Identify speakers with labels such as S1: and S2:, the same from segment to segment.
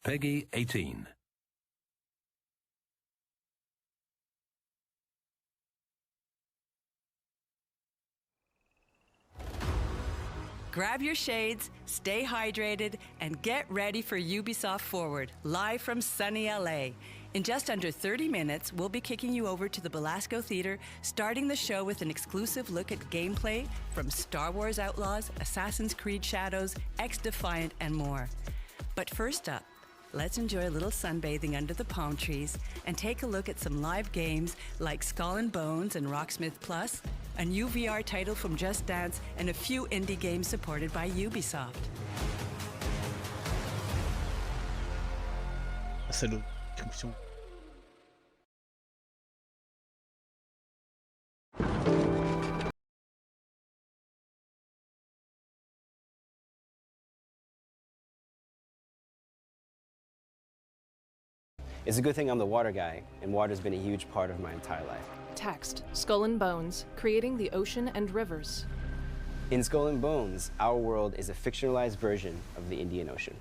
S1: Peggy 18.
S2: Grab your shades, stay hydrated, and get ready for Ubisoft Forward, live from sunny LA. In just under 30 minutes, we'll be kicking you over to the Belasco Theater, starting the show with an exclusive look at gameplay from Star Wars Outlaws, Assassin's Creed Shadows, X-Defiant, and more. But first up, let's enjoy a little sunbathing under the palm trees and take a look at some live games like Skull and Bones and Rocksmith Plus, a new VR title from Just Dance, and a few indie games supported by Ubisoft.
S3: Salaud. Discussion.
S4: It's a good thing I'm the water guy, and water's been a huge part of my entire life.
S5: Text, Skull and Bones, creating the ocean and rivers.
S4: In Skull and Bones, our world is a fictionalized version of the Indian Ocean.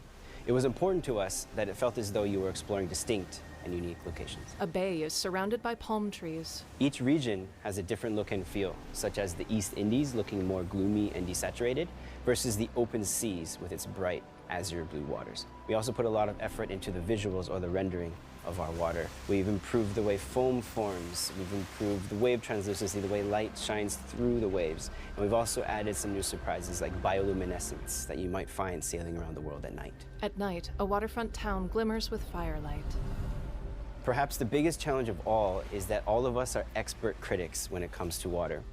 S4: It was important to us that it felt as though you were exploring distinct and unique locations.
S1: A bay is surrounded by palm trees.
S4: Each region has a different look and feel, such as the East Indies looking more gloomy and desaturated versus the open seas with its bright azure blue waters. We also put a lot of effort into the visuals or the rendering of our water. We've improved the way foam forms, we've improved the wave translucency, the way light shines through the waves, and we've also added some new surprises like bioluminescence that you might find sailing around the world at night.
S1: At night, a waterfront town glimmers with firelight.
S4: Perhaps the biggest challenge of all is that all of us are expert critics when it comes to water.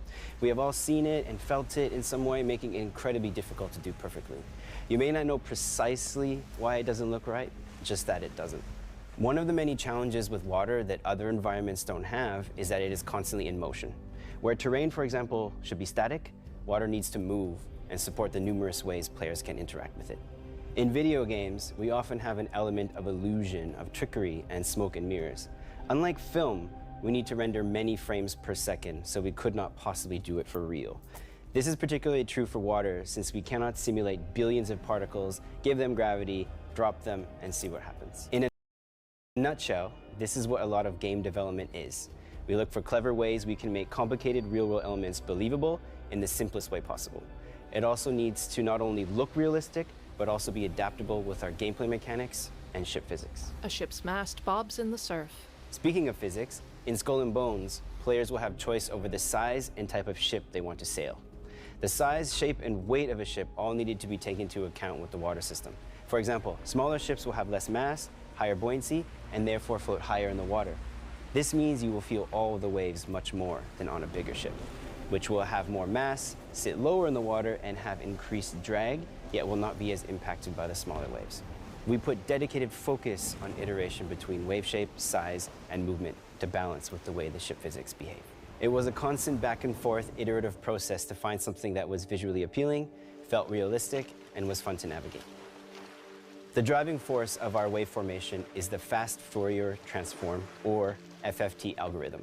S4: We have all seen it and felt it in some way, making it incredibly difficult to do perfectly. You may not know precisely why it doesn't look right, just that it doesn't. One of the many challenges with water that other environments don't have is that it is constantly in motion. Where terrain, for example, should be static, water needs to move and support the numerous ways players can interact with it. In video games, we often have an element of illusion, of trickery, and smoke and mirrors. Unlike film, we need to render many frames per second, so we could not possibly do it for real. This is particularly true for water, since we cannot simulate billions of particles, give them gravity, drop them, and see what happens. In a nutshell, this is what a lot of game development is. We look for clever ways we can make complicated real-world elements believable in the simplest way possible. It also needs to not only look realistic, but also be adaptable with our gameplay mechanics and ship physics.
S1: A ship's mast bobs in the surf.
S4: Speaking of physics, in Skull and Bones, players will have choice over the size and type of ship they want to sail. The size, shape, and weight of a ship all needed to be taken into account with the water system. For example, smaller ships will have less mass, higher buoyancy, and therefore float higher in the water. This means you will feel all of the waves much more than on a bigger ship, which will have more mass, sit lower in the water, and have increased drag, yet will not be as impacted by the smaller waves. We put dedicated focus on iteration between wave shape, size, and movement to balance with the way the ship physics behave. It was a constant back and forth iterative process to find something that was visually appealing, felt realistic, and was fun to navigate. The driving force of our wave formation is the fast Fourier transform, or FFT algorithm.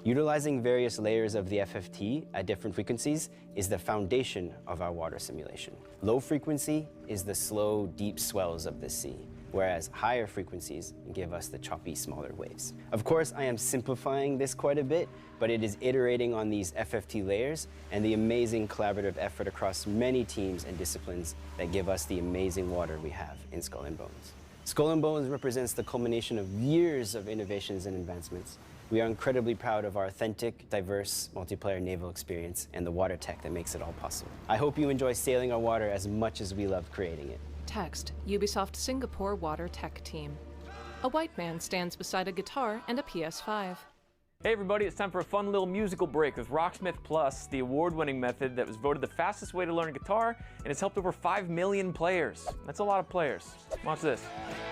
S4: Utilizing various layers of the FFT at different frequencies is the foundation of our water simulation. Low frequency is the slow, deep swells of the sea, whereas higher frequencies give us the choppy, smaller waves. Of course, I am simplifying this quite a bit, but it is iterating on these FFT layers and the amazing collaborative effort across many teams and disciplines that give us the amazing water we have in Skull and Bones. Skull and Bones represents the culmination of years of innovations and advancements. We are incredibly proud of our authentic, diverse, multiplayer naval experience and the water tech that makes it all possible. I hope you enjoy sailing our water as much as we love creating it.
S1: Text, Ubisoft Singapore Water Tech Team. A white man stands beside a guitar and a PS5.
S3: Hey everybody, it's time for a fun little musical break with Rocksmith Plus, the award-winning method that was voted the fastest way to learn guitar, and has helped over 5 million players. That's a lot of players. Watch this.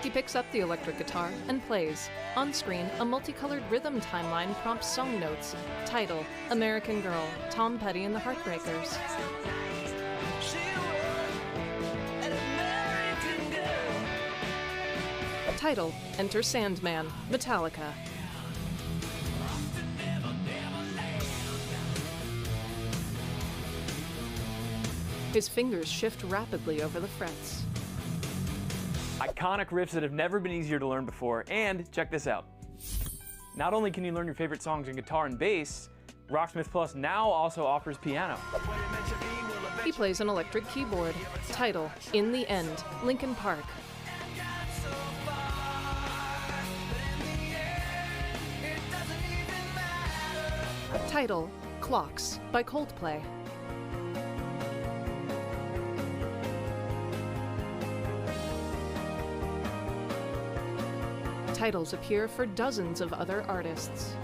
S1: He picks up the electric guitar and plays. On screen, a multicolored rhythm timeline prompts song notes. Title, American Girl, Tom Petty and the Heartbreakers. Title, Enter Sandman, Metallica. His fingers shift rapidly over the frets.
S3: Iconic riffs that have never been easier to learn before, and check this out. Not only can you learn your favorite songs in guitar and bass, Rocksmith Plus now also offers piano.
S1: He plays an electric keyboard. Title, In the End, Linkin Park. Title, Clocks, by Coldplay. Titles appear for dozens of other artists.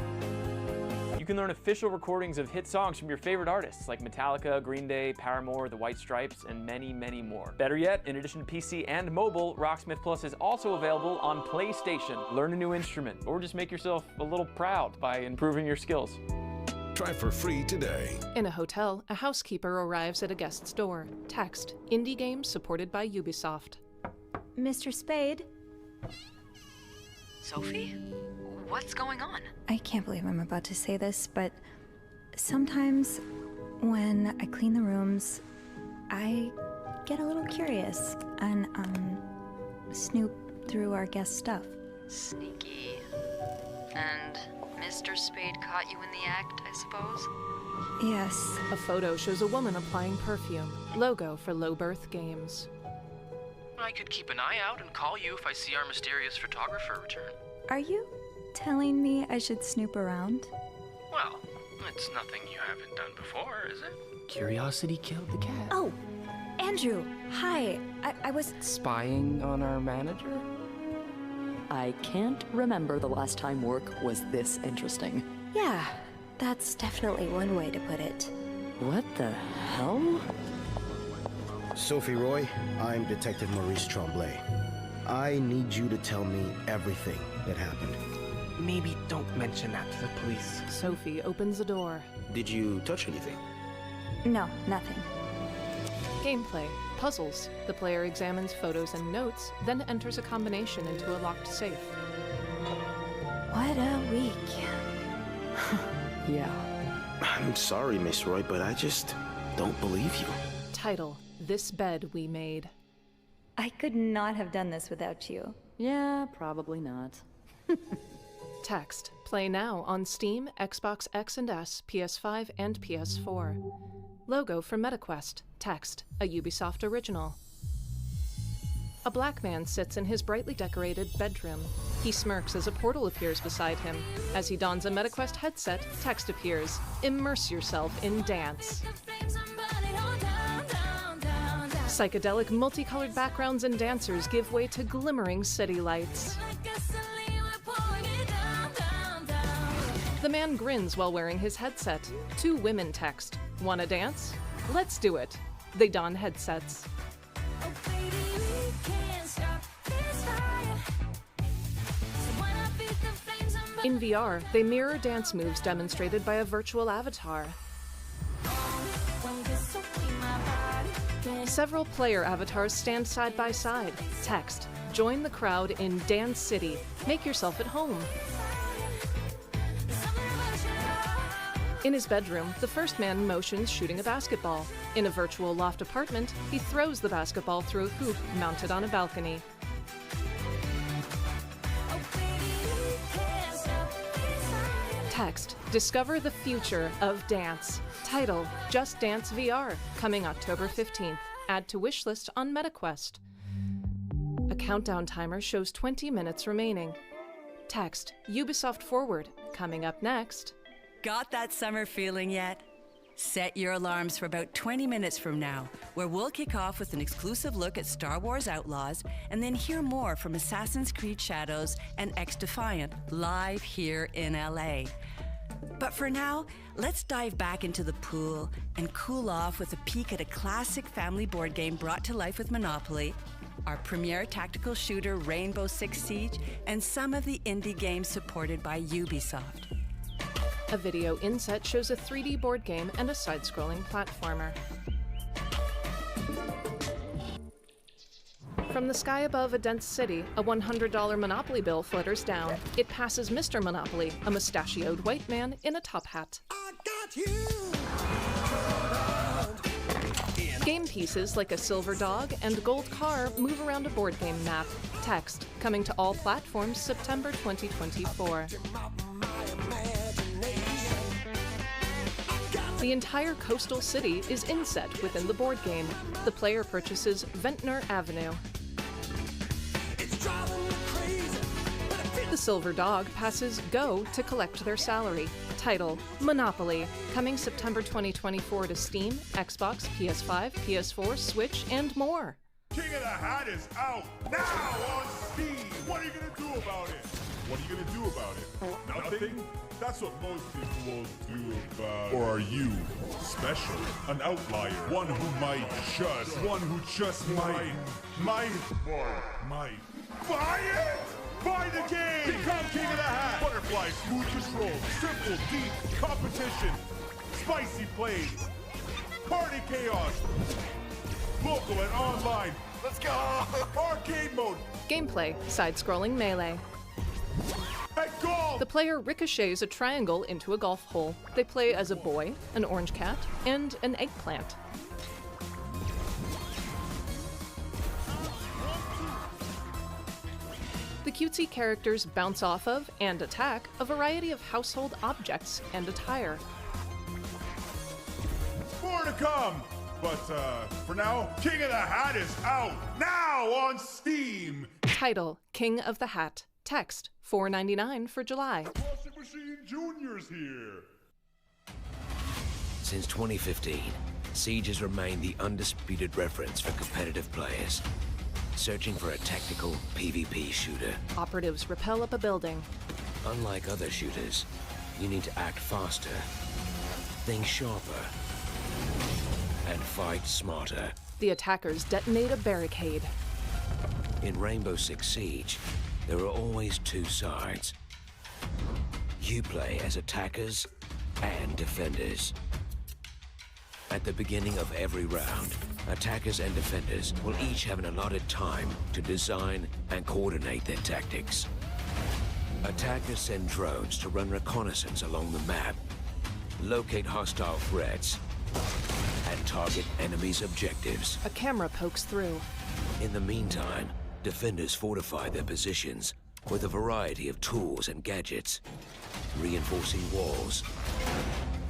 S3: You can learn official recordings of hit songs from your favorite artists like Metallica, Green Day, Paramore, The White Stripes, and many, many more. Better yet, in addition to PC and mobile, Rocksmith Plus is also available on PlayStation. Learn a new instrument, or just make yourself a little proud by improving your skills.
S5: Try for free today.
S1: In a hotel, a housekeeper arrives at a guest's door. Text, indie games supported by Ubisoft.
S6: Mr. Spade?
S7: Sophie? What's going on?
S6: I can't believe I'm about to say this, but sometimes when I clean the rooms, I get a little curious and, snoop through our guest stuff.
S7: Sneaky. And Mr. Spade caught you in the act, I suppose?
S6: Yes.
S1: A photo shows a woman applying perfume. Logo for Low Birth Games.
S8: I could keep an eye out and call you if I see our mysterious photographer return.
S6: Are you telling me I should snoop around?
S8: Well, it's nothing you haven't done before, is it?
S9: Curiosity killed the cat.
S6: Oh, Andrew, hi. I was...
S9: Spying on our manager?
S10: I can't remember the last time work was this interesting.
S6: Yeah, that's definitely one way to put it.
S10: What the hell?
S11: Sophie Roy, I'm Detective Maurice Tremblay. I need you to tell me everything that happened.
S9: Maybe don't mention that to the police.
S1: Sophie opens a door.
S11: Did you touch anything?
S6: No, nothing.
S1: Gameplay. Puzzles. The player examines photos and notes, then enters a combination into a locked safe.
S6: What a week.
S10: Yeah.
S11: I'm sorry, Miss Roy, but I just don't believe you.
S1: Title: This Bed We Made.
S6: I could not have done this without you.
S10: Yeah, probably not.
S1: Text: Play now on Steam, Xbox X and S, PS5, and PS4. Logo for MetaQuest. Text: A Ubisoft original. A black man sits in his brightly decorated bedroom. He smirks as a portal appears beside him. As he dons a MetaQuest headset, text appears: Immerse yourself in dance. Psychedelic, multicolored backgrounds and dancers give way to glimmering city lights. The man grins while wearing his headset. Two women text: Wanna dance? Let's do it. They don headsets. In VR, they mirror dance moves demonstrated by a virtual avatar. Several player avatars stand side by side. Text: Join the crowd in Dance City. Make yourself at home. In his bedroom, the first man motions shooting a basketball. In a virtual loft apartment, he throws the basketball through a hoop mounted on a balcony. Text: Discover the future of dance. Title: Just Dance VR, coming October 15th. Add to wishlist on MetaQuest. A countdown timer shows 20 minutes remaining. Text: Ubisoft Forward, coming up next.
S2: Got that summer feeling yet? Set your alarms for about 20 minutes from now, where we'll kick off with an exclusive look at Star Wars Outlaws and then hear more from Assassin's Creed Shadows and X-Defiant live here in LA. But for now, let's dive back into the pool and cool off with a peek at a classic family board game brought to life with Monopoly, our premier tactical shooter Rainbow Six Siege, and some of the indie games supported by Ubisoft.
S1: A video inset shows a 3D board game and a side-scrolling platformer. From the sky above a dense city, a $100 Monopoly bill flutters down. It passes Mr. Monopoly, a mustachioed white man in a top hat. Game pieces like a silver dog and gold car move around a board game map. Text: Coming to all platforms September 2024. The entire coastal city is inset within the board game. The player purchases Ventnor Avenue. The silver dog passes Go to collect their salary. Title: Monopoly, coming September 2024 to Steam, Xbox, PS5, PS4, Switch, and more.
S5: King of the Hat is out now on Steam. What are you gonna do about it? What are you gonna do about it? Nothing? That's what most people will do about it. Or are you special? An outlier? One who might just might buy it? Buy the game! Become King of the Hat! Butterfly, smooth control, simple, deep, competition, spicy plays, party chaos, local and online. Let's go! Arcade mode!
S1: Gameplay: side-scrolling melee. The player ricochets a triangle into a golf hole. They play as a boy, an orange cat, and an eggplant. The cutesy characters bounce off of and attack a variety of household objects and attire.
S5: More to come! But for now, King of the Hat is out now on Steam!
S1: Title, King of the Hat. Text, $4.99 for July.
S5: Washing Machine Jr.'s here!
S12: Since 2015, Siege has remained the undisputed reference for competitive players searching for a tactical PvP shooter.
S1: Operatives rappel up a building.
S12: Unlike other shooters, you need to act faster, think sharper, and fight smarter.
S1: The attackers detonate a barricade.
S12: In Rainbow Six Siege, there are always two sides. You play as attackers and defenders. At the beginning of every round, attackers and defenders will each have an allotted time to design and coordinate their tactics. Attackers send drones to run reconnaissance along the map, locate hostile threats, and target enemies' objectives.
S1: A camera pokes through.
S12: In the meantime, defenders fortify their positions with a variety of tools and gadgets, reinforcing walls,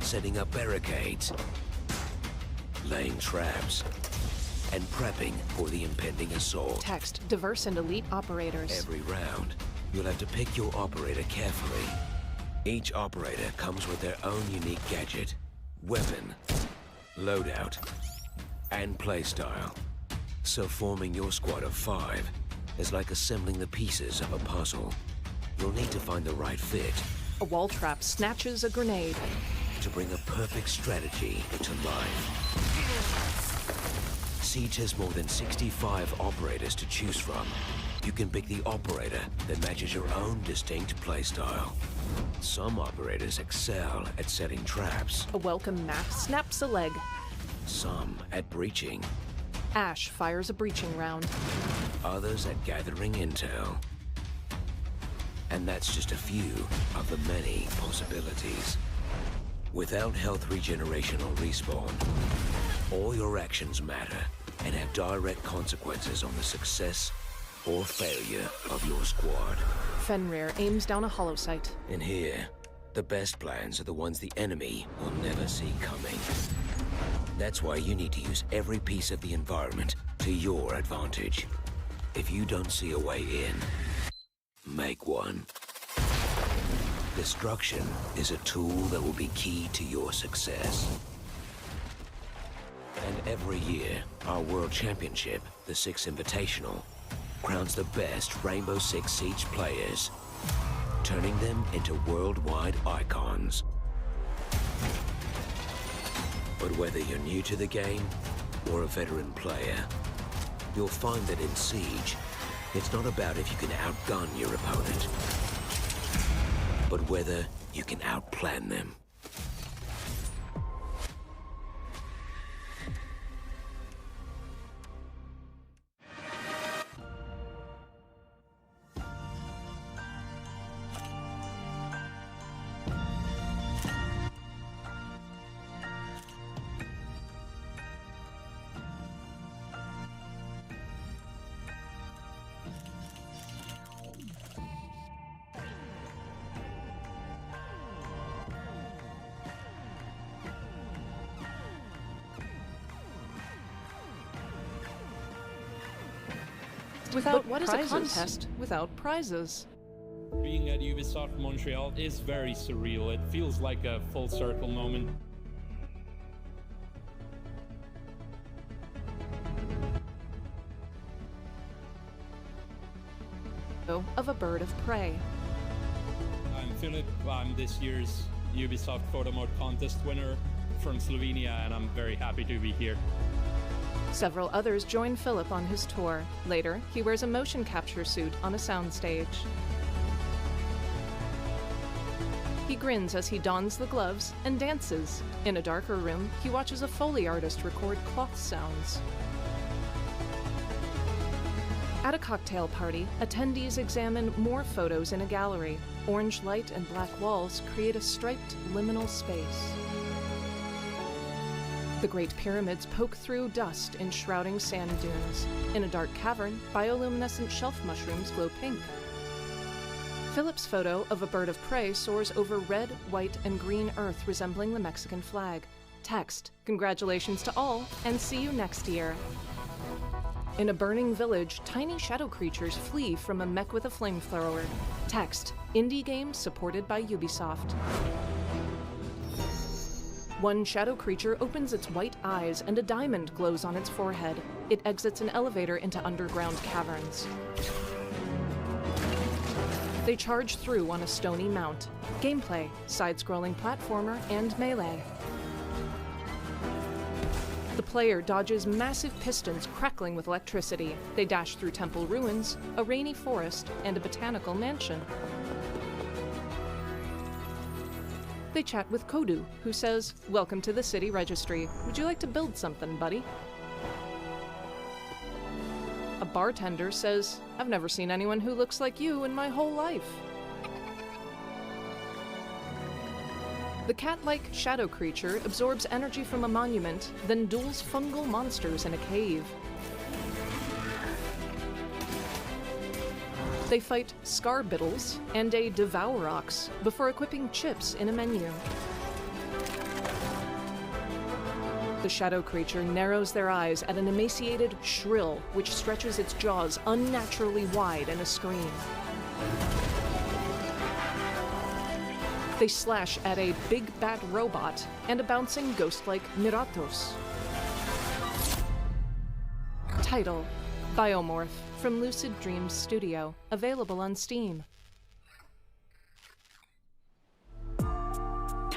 S12: setting up barricades, laying traps, and prepping for the impending assault.
S1: Text, diverse and elite operators.
S12: Every round, you'll have to pick your operator carefully. Each operator comes with their own unique gadget, weapon, loadout, and playstyle. So forming your squad of 5 is like assembling the pieces of a puzzle. You'll need to find the right fit.
S1: A wall trap snatches a grenade.
S12: To bring a perfect strategy to life. Siege has more than 65 operators to choose from. You can pick the operator that matches your own distinct playstyle. Some operators excel at setting traps.
S1: A welcome map snaps a leg.
S12: Some at breaching.
S1: Ash fires a breaching round.
S12: Others at gathering intel. And that's just a few of the many possibilities. Without health regeneration or respawn, all your actions matter and have direct consequences on the success or failure of your squad.
S1: Fenrir aims down a holosight.
S12: And here, the best plans are the ones the enemy will never see coming. That's why you need to use every piece of the environment to your advantage. If you don't see a way in, make one. Destruction is a tool that will be key to your success. And every year, our World Championship, the Six Invitational, crowns the best Rainbow Six Siege players, turning them into worldwide icons. But whether you're new to the game or a veteran player, you'll find that in Siege, it's not about if you can outgun your opponent, but whether you can outplan them.
S1: But what is a contest without prizes?
S13: Being at Ubisoft Montreal is very surreal. It feels like a full circle moment.
S1: Of a bird of prey.
S13: I'm Philip. I'm this year's Ubisoft Photo Mode contest winner from Slovenia, and I'm very happy to be here.
S1: Several others join Philip on his tour. Later, he wears a motion capture suit on a soundstage. He grins as he dons the gloves and dances. In a darker room, he watches a Foley artist record cloth sounds. At a cocktail party, attendees examine more photos in a gallery. Orange light and black walls create a striped liminal space. The Great Pyramids poke through dust enshrouding sand dunes. In a dark cavern, bioluminescent shelf mushrooms glow pink. Philip's photo of a bird of prey soars over red, white, and green earth resembling the Mexican flag. Text, congratulations to all, and see you next year. In a burning village, tiny shadow creatures flee from a mech with a flamethrower. Text, indie game supported by Ubisoft. One shadow creature opens its white eyes and a diamond glows on its forehead. It exits an elevator into underground caverns. They charge through on a stony mount. Gameplay, side-scrolling platformer, and melee. The player dodges massive pistons crackling with electricity. They dash through temple ruins, a rainy forest, and a botanical mansion. They chat with Kodu, who says, "Welcome to the city registry. Would you like to build something, buddy?" A bartender says, "I've never seen anyone who looks like you in my whole life." The cat-like shadow creature absorbs energy from a monument, then duels fungal monsters in a cave. They fight Scarbiddles and a Devourrox before equipping chips in a menu. The shadow creature narrows their eyes at an emaciated Shrill, which stretches its jaws unnaturally wide in a scream. They slash at a big bat robot and a bouncing ghost-like Miratos. Title, Biomorph, from Lucid Dreams Studio, available on Steam.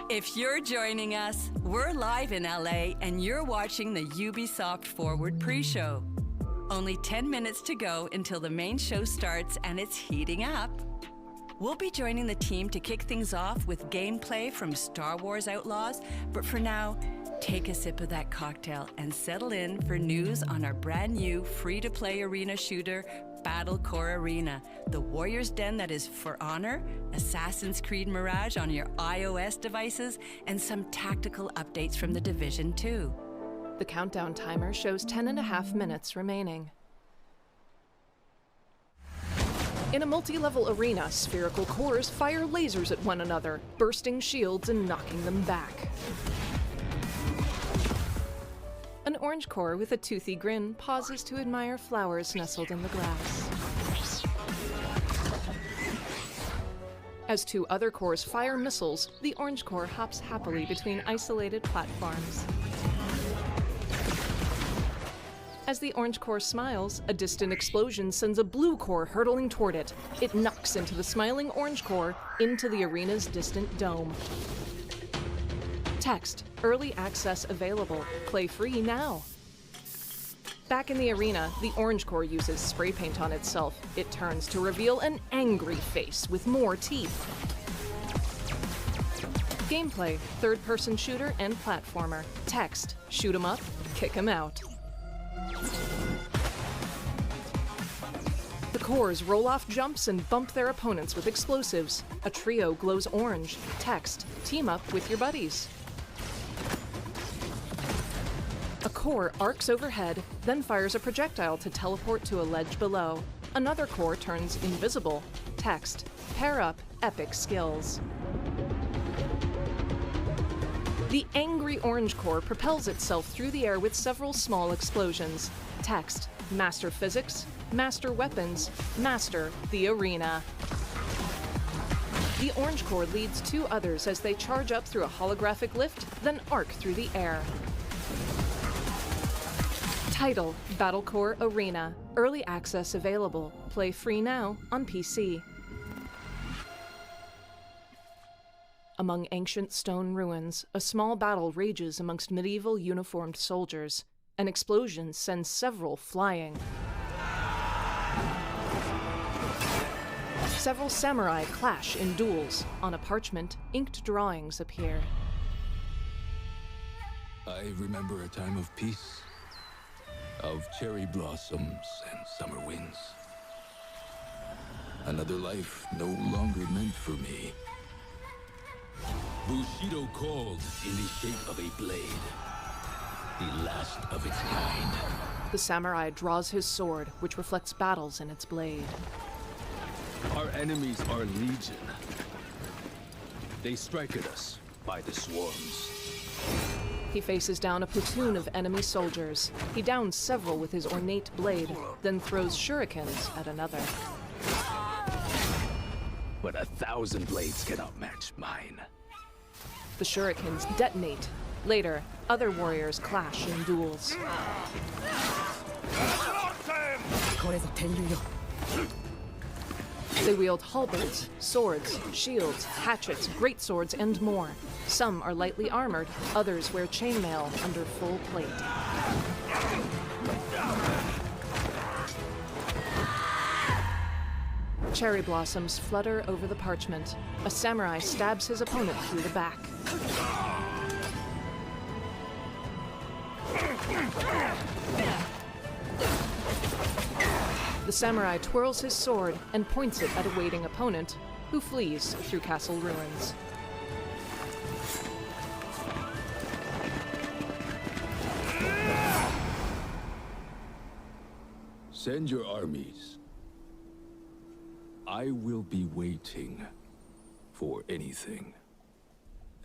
S2: If you're joining us, we're live in LA and you're watching the Ubisoft Forward pre-show. Only 10 minutes to go until the main show starts and it's heating up. We'll be joining the team to kick things off with gameplay from Star Wars Outlaws, but for now, take a sip of that cocktail and settle in for news on our brand new free-to-play arena shooter, Battlecore Arena, the warrior's den that is for honor, Assassin's Creed Mirage on your iOS devices, and some tactical updates from The Division 2.
S1: The countdown timer shows 10.5 minutes remaining. In a multi-level arena, spherical cores fire lasers at one another, bursting shields and knocking them back. An orange core with a toothy grin pauses to admire flowers nestled in the grass. As two other cores fire missiles, the orange core hops happily between isolated platforms. As the orange core smiles, a distant explosion sends a blue core hurtling toward it. It knocks into the smiling orange core into the arena's distant dome. Text, early access available. Play free now. Back in the arena, the orange core uses spray paint on itself. It turns to reveal an angry face with more teeth. Gameplay, third-person shooter and platformer. Text, shoot 'em up, kick 'em out. The cores roll off jumps and bump their opponents with explosives. A trio glows orange. Text, team up with your buddies. A core arcs overhead, then fires a projectile to teleport to a ledge below. Another core turns invisible. Text, pair up epic skills. The angry orange core propels itself through the air with several small explosions. Text, master physics, master weapons, master the arena. The orange core leads two others as they charge up through a holographic lift, then arc through the air. Title, Battlecore Arena. Early access available. Play free now on PC. Among ancient stone ruins, a small battle rages amongst medieval uniformed soldiers. An explosion sends several flying. Several samurai clash in duels. On a parchment, inked drawings appear.
S14: I remember a time of peace, of cherry blossoms and summer winds. Another life no longer meant for me. Bushido called in the shape of a blade, the last of its kind.
S1: The samurai draws his sword, which reflects battles in its blade.
S14: Our enemies are legion. They strike at us by the swarms.
S1: He faces down a platoon of enemy soldiers. He downs several with his ornate blade, then throws shurikens at another.
S14: But 1,000 blades cannot match mine.
S1: The shurikens detonate. Later, other warriors clash in duels. They wield halberds, swords, shields, hatchets, greatswords, and more. Some are lightly armored, others wear chainmail under full plate. Cherry blossoms flutter over the parchment. A samurai stabs his opponent through the back. The samurai twirls his sword and points it at a waiting opponent, who flees through castle ruins.
S14: Send your armies. I will be waiting for anything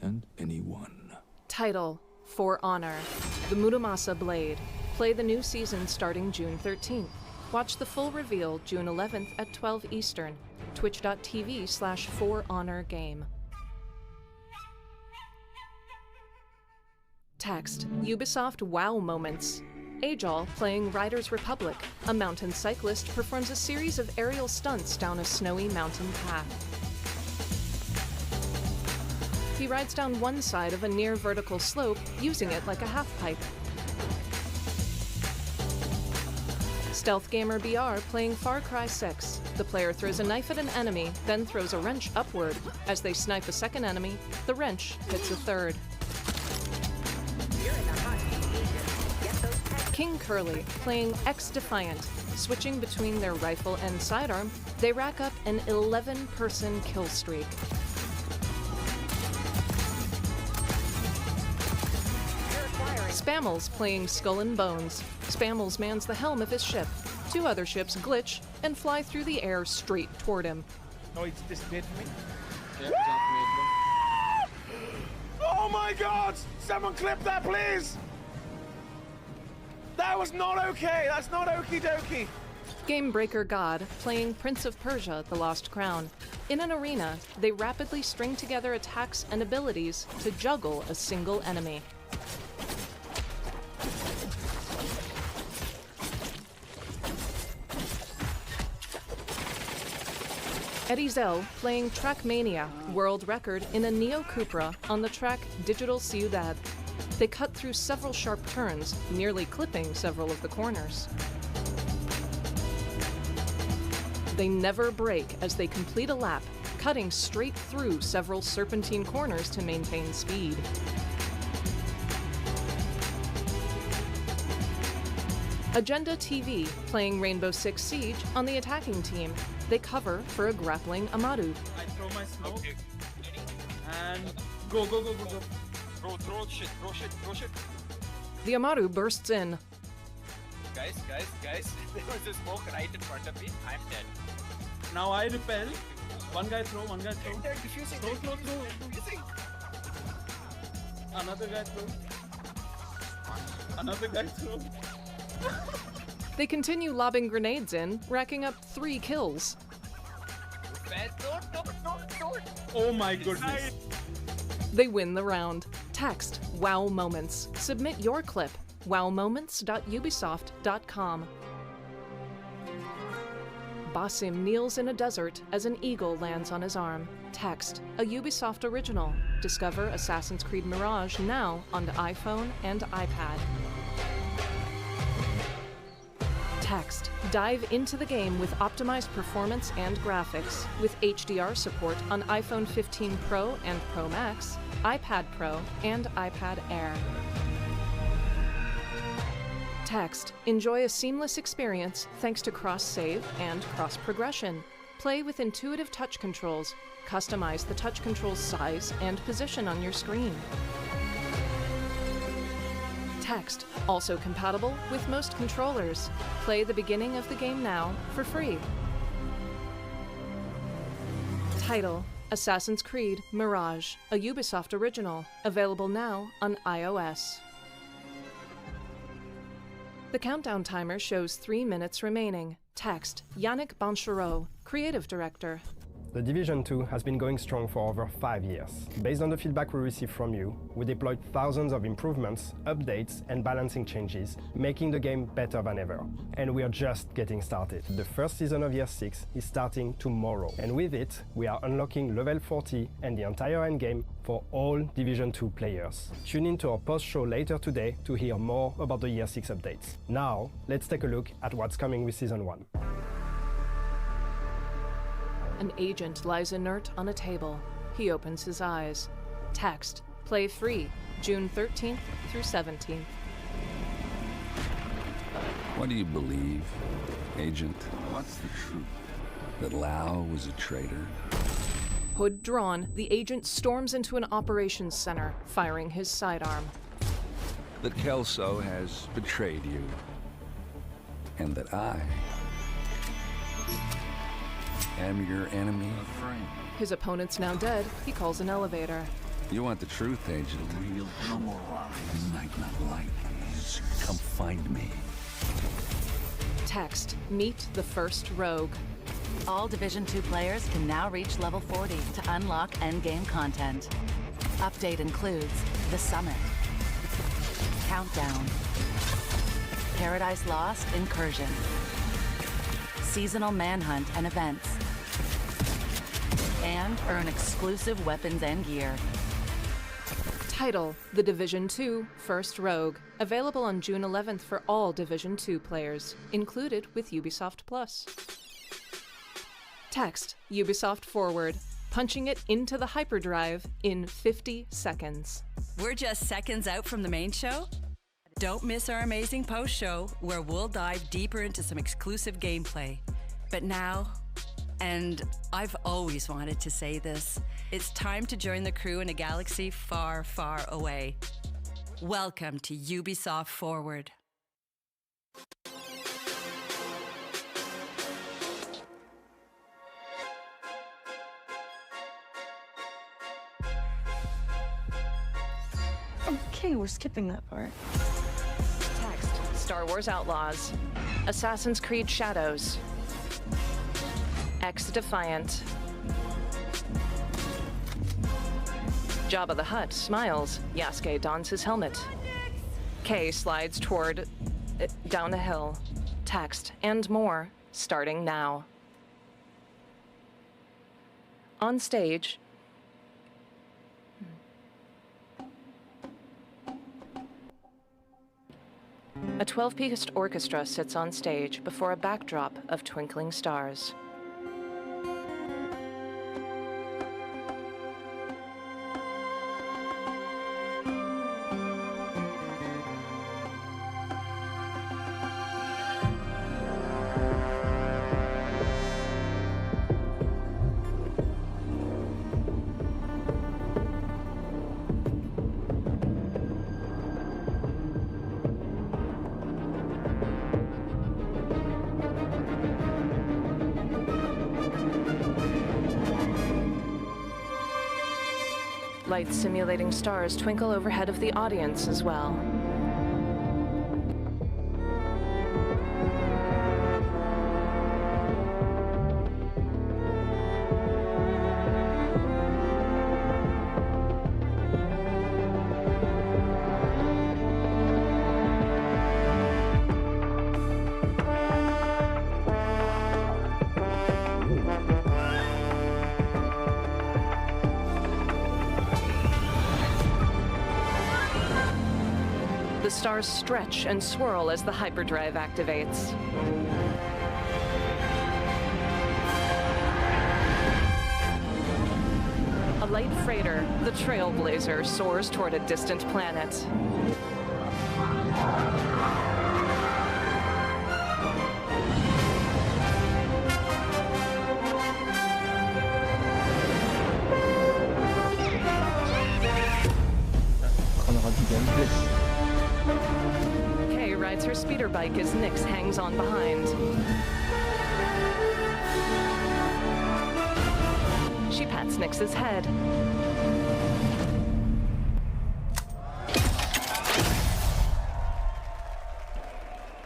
S14: and anyone.
S1: Title: For Honor. The Muramasa Blade. Play the new season starting June 13th. Watch the full reveal June 11th at 12 Eastern. Twitch.tv/ForHonorGame. Text: Ubisoft WoW moments. Ajal playing Riders Republic. A mountain cyclist performs a series of aerial stunts down a snowy mountain path. He rides down one side of a near vertical slope, using it like a half-pipe. Stealth gamer BR playing Far Cry 6. The player throws a knife at an enemy, then throws a wrench upward. As they snipe a second enemy, the wrench hits a third. King Curly playing X-Defiant. Switching between their rifle and sidearm, they rack up an 11-person kill streak. Spammels playing Skull and Bones. Spammels mans the helm of his ship. Two other ships glitch and fly through the air straight toward him.
S15: Oh, it's just made for me?
S16: Oh my god! Someone clip that, please! That was not okay! That's not okie dokie!
S1: Gamebreaker God playing Prince of Persia: The Lost Crown. In an arena, they rapidly string together attacks and abilities to juggle a single enemy. Eddie Zell playing Trackmania, world record in a Neo Cupra on the track Digital Ciudad. They cut through several sharp turns, nearly clipping several of the corners. They never brake as they complete a lap, cutting straight through several serpentine corners to maintain speed. Agenda TV playing Rainbow Six Siege on the attacking team. They cover for a grappling Amaru.
S15: I throw my smoke. Okay. And go. Throw shit.
S1: The Amaru bursts in.
S15: Guys. There was a smoke right in front of me. I'm dead. Now I repel. One guy throw.
S16: They're defusing.
S15: Throw. Another guy throw.
S1: They continue lobbing grenades in, racking up 3 kills.
S15: Oh my goodness.
S1: They win the round. Text WoW Moments. Submit your clip. wowmoments.ubisoft.com. Basim kneels in a desert as an eagle lands on his arm. Text, a Ubisoft original. Discover Assassin's Creed Mirage now on the iPhone and iPad. Text, dive into the game with optimized performance and graphics, with HDR support on iPhone 15 Pro and Pro Max, iPad Pro, and iPad Air. Text, enjoy a seamless experience thanks to cross-save and cross-progression. Play with intuitive touch controls. Customize the touch control's size and position on your screen. Text, also compatible with most controllers. Play the beginning of the game now for free. Title: Assassin's Creed Mirage, a Ubisoft original, available now on iOS. The countdown timer shows 3 minutes remaining. Text: Yannick Banchereau, Creative Director.
S17: The Division 2 has been going strong for over 5 years. Based on the feedback we received from you, we deployed thousands of improvements, updates, and balancing changes, making the game better than ever. And we are just getting started. The first season of Year 6 is starting tomorrow, and with it, we are unlocking level 40 and the entire endgame for all Division 2 players. Tune in to our post-show later today to hear more about the Year 6 updates. Now, let's take a look at what's coming with Season 1.
S1: An agent lies inert on a table. He opens his eyes. Text: Play free, June 13th through 17th.
S14: What do you believe, Agent? What's the truth? That Lau was a traitor?
S1: Hood drawn, the agent storms into an operations center, firing his sidearm.
S14: That Kelso has betrayed you. And that I am your enemy.
S1: His opponent's now dead. He calls an elevator.
S14: You want the truth, Agent? Real you might not like these. Come find me.
S1: Text: Meet the first rogue.
S18: All Division 2 players can now reach level 40 to unlock endgame content. Update includes the Summit, Countdown, Paradise Lost Incursion, Seasonal Manhunt and events, and earn exclusive weapons and gear.
S1: Title: The Division 2 First Rogue, available on June 11th for all Division 2 players, included with Ubisoft Plus. Text: Ubisoft Forward, punching it into the hyperdrive in 50 seconds.
S2: We're just seconds out from the main show? Don't miss our amazing post-show, where we'll dive deeper into some exclusive gameplay. But now, and I've always wanted to say this, it's time to join the crew in a galaxy far, far away. Welcome to Ubisoft Forward.
S19: Okay, we're skipping that part.
S1: Text: Star Wars Outlaws, Assassin's Creed Shadows, X Defiant. Jabba the Hutt smiles. Yasuke dons his helmet. Kay slides toward down a hill. Text: and more, starting now. On stage, a 12-piece orchestra sits on stage before a backdrop of twinkling stars. Lights simulating stars twinkle overhead of the audience as well. The stars stretch and swirl as the hyperdrive activates. A light freighter, the Trailblazer, soars toward a distant planet. Kay rides her speeder bike as Nyx hangs on behind. She pats Nyx's head.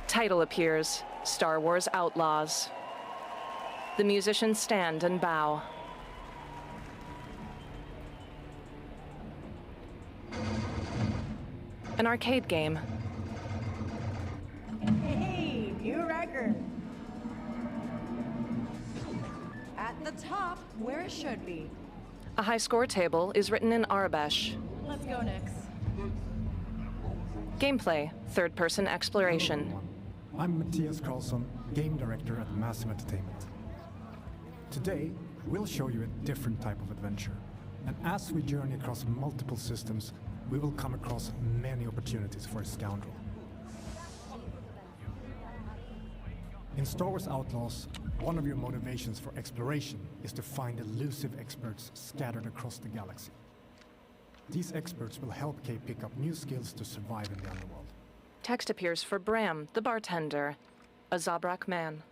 S1: Title appears, Star Wars Outlaws. The musicians stand and bow. An arcade game.
S20: Hey, new record. At the top, where it should be.
S1: A high score table is written in Arabesh.
S20: Let's go, Nyx.
S1: Gameplay, third-person exploration.
S21: I'm Matthias Karlsson, game director at Massive Entertainment. Today, we'll show you a different type of adventure. And as we journey across multiple systems, we will come across many opportunities for a scoundrel. In Star Wars Outlaws, one of your motivations for exploration is to find elusive experts scattered across the galaxy. These experts will help Kay pick up new skills to survive in the underworld.
S1: Text appears for Bram, the bartender, a Zabrak man.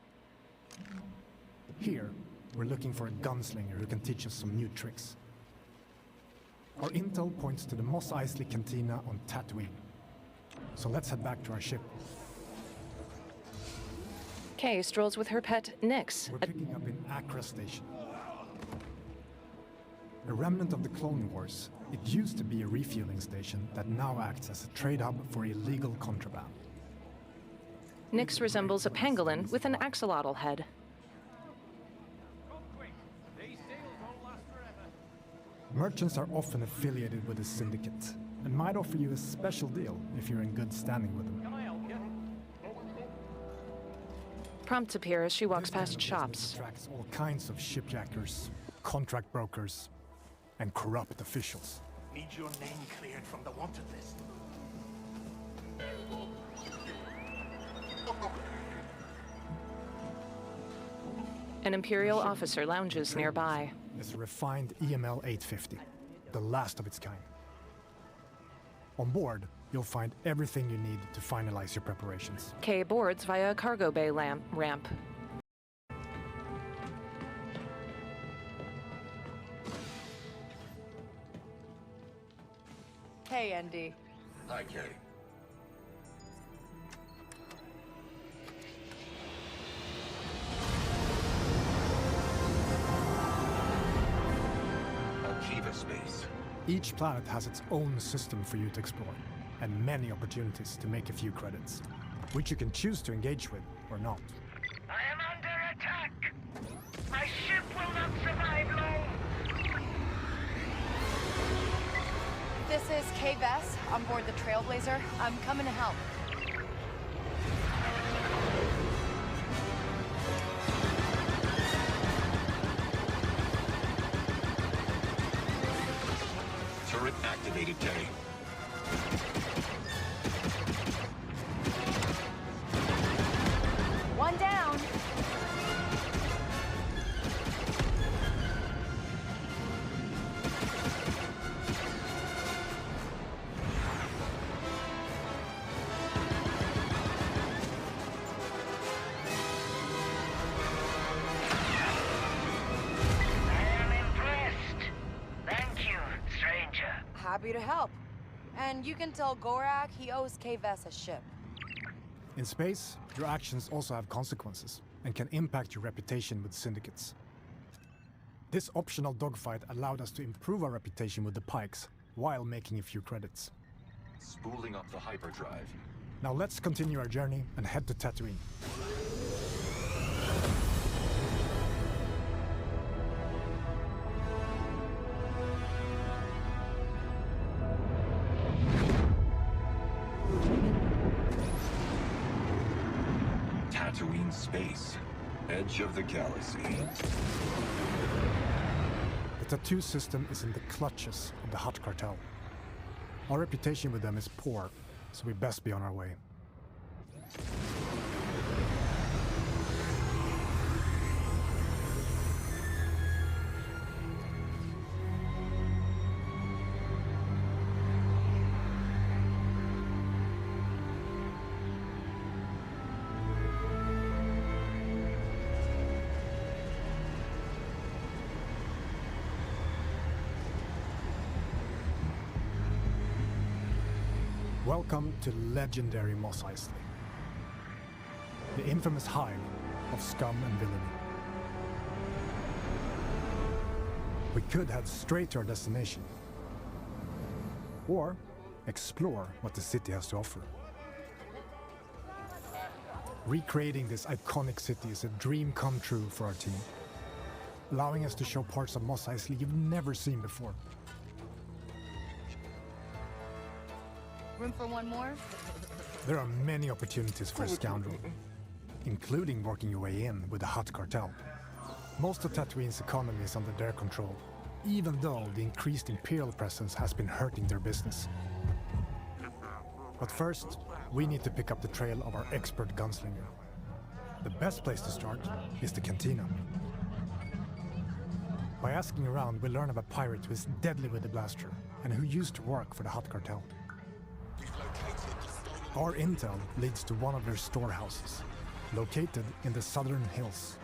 S21: Here, we're looking for a gunslinger who can teach us some new tricks. Our intel points to the Mos Eisley Cantina on Tatooine. So let's head back to our ship.
S1: Kay strolls with her pet, Nyx.
S21: We're picking up in Accra Station. A remnant of the Clone Wars, it used to be a refueling station that now acts as a trade hub for illegal contraband.
S1: Nyx resembles a pangolin with an axolotl head.
S21: Merchants are often affiliated with the syndicate and might offer you a special deal if you're in good standing with them.
S1: Prompts appear as she walks past shops.
S21: Attracts all kinds of shipjackers, contract brokers, and corrupt officials.
S16: Need your name cleared from the wanted list.
S1: An Imperial officer lounges nearby.
S21: Is a refined EML 850, the last of its kind. On board, you'll find everything you need to finalize your preparations.
S1: Kay boards via a cargo bay ramp.
S20: Hey, Andy.
S14: Hi, Kay.
S21: Space. Each planet has its own system for you to explore, and many opportunities to make a few credits, which you can choose to engage with or not.
S16: I am under attack! My ship will not survive long!
S20: This is qu'est on board the Trailblazer. I'm coming to help.
S14: Turret activated, Kay.
S20: One down. Happy to help. And you can tell Gorak he owes qu'est a ship.
S21: In space, your actions also have consequences and can impact your reputation with syndicates. This optional dogfight allowed us to improve our reputation with the Pikes while making a few credits.
S14: Spooling up the hyperdrive.
S21: Now let's continue our journey and head to Tatooine.
S14: Tatooine space, edge of the galaxy.
S21: The Tattoo system is in the clutches of the Hutt cartel. Our reputation with them is poor, so we best be on our way. Welcome to legendary Mos Eisley, the infamous hive of scum and villainy. We could head straight to our destination, or explore what the city has to offer. Recreating this iconic city is a dream come true for our team, allowing us to show parts of Mos Eisley you've never seen before.
S7: Room for one more?
S21: There are many opportunities for a scoundrel, including working your way in with the Hutt cartel. Most of Tatooine's economy is under their control, even though the increased Imperial presence has been hurting their business. But first, we need to pick up the trail of our expert gunslinger. The best place to start is the cantina. By asking around, we learn of a pirate who is deadly with the blaster and who used to work for the Hutt cartel. Our intel leads to one of their storehouses, located in the southern hills.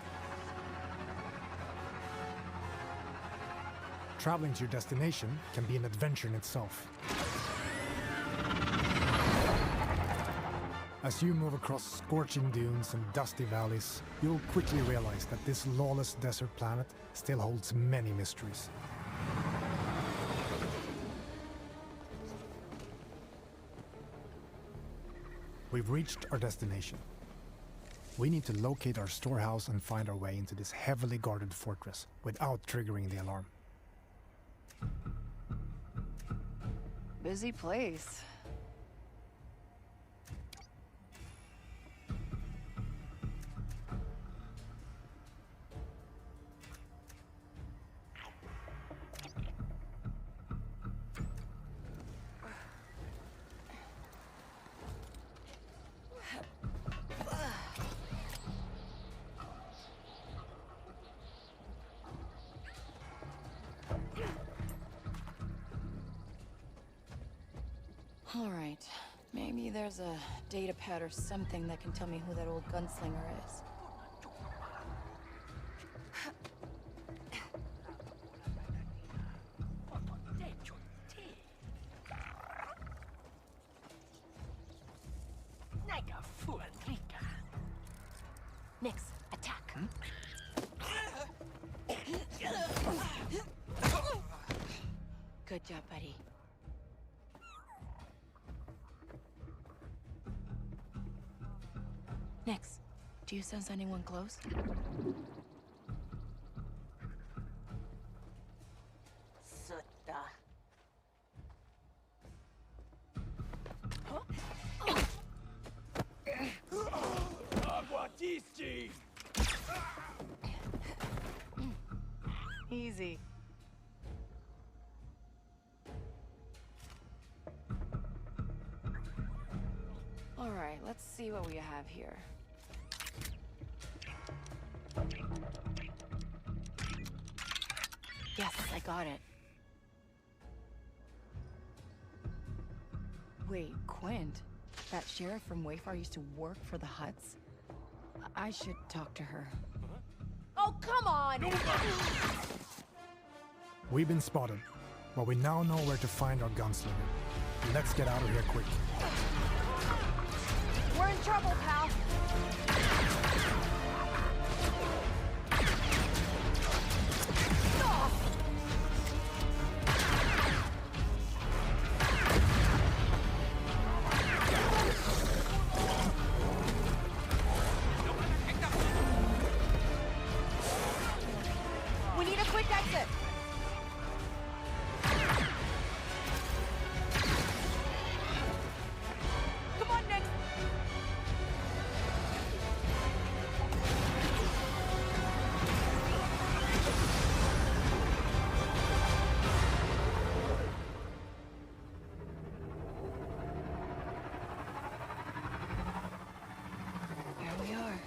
S21: Traveling to your destination can be an adventure in itself. As you move across scorching dunes and dusty valleys, you'll quickly realize that this lawless desert planet still holds many mysteries. We've reached our destination. We need to locate our storehouse and find our way into this heavily guarded fortress without triggering the alarm.
S7: Busy place. All right, maybe there's a data pad or something that can tell me who that old gunslinger is.
S16: Nix, attack.
S7: Good job, buddy. Nix, do you sense anyone close?
S16: Sutta.
S7: Easy. All right, let's see what we have here. Yes, I got it. Wait, Quint? That sheriff from Wayfar used to work for the Hutts? I should talk to her.
S20: Oh, come on!
S21: We've been spotted, but we now know where to find our gunslinger. Let's get out of here quick.
S20: We're in trouble, pal. We need a quick exit. Come on, Nick.
S7: Here we are.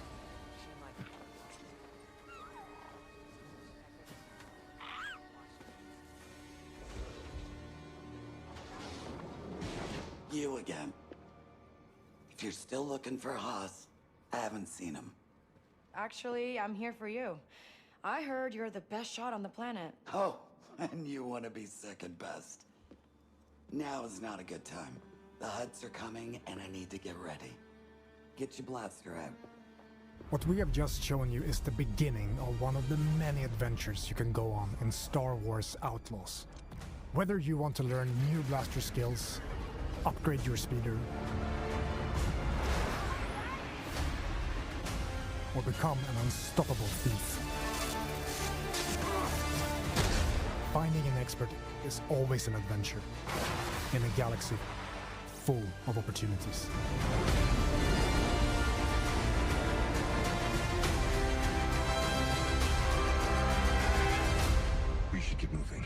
S4: You again. If you're still looking for Haas, I haven't seen him.
S7: Actually, I'm here for you. I heard you're the best shot on the planet.
S4: Oh, and you want to be second best. Now is not a good time. The Huts are coming, and I need to get ready. Get your blaster out.
S21: What we have just shown you is the beginning of one of the many adventures you can go on in Star Wars Outlaws. Whether you want to learn new blaster skills, upgrade your speeder, or become an unstoppable thief, finding an expert is always an adventure in a galaxy full of opportunities.
S14: We should get moving.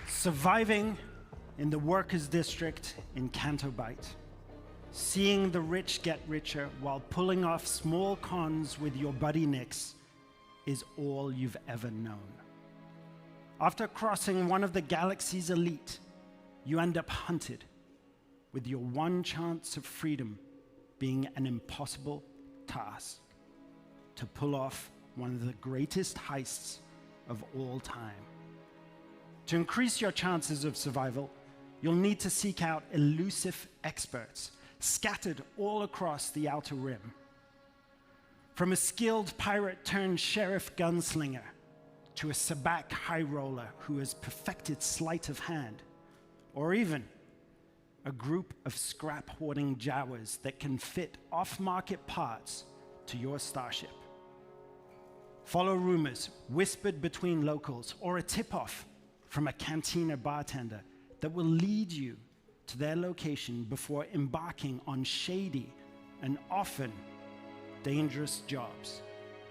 S3: Surviving in the workers' district in Canto Bight. Seeing the rich get richer while pulling off small cons with your buddy Nix is all you've ever known. After crossing one of the galaxy's elite, you end up hunted, with your one chance of freedom being an impossible task to pull off one of the greatest heists of all time. To increase your chances of survival, you'll need to seek out elusive experts scattered all across the Outer Rim. From a skilled pirate-turned-sheriff gunslinger to a sabacc high roller who has perfected sleight of hand, or even a group of scrap-hoarding Jawas that can fit off-market parts to your starship. Follow rumors whispered between locals or a tip-off from a cantina bartender that will lead you to their location before embarking on shady and often dangerous jobs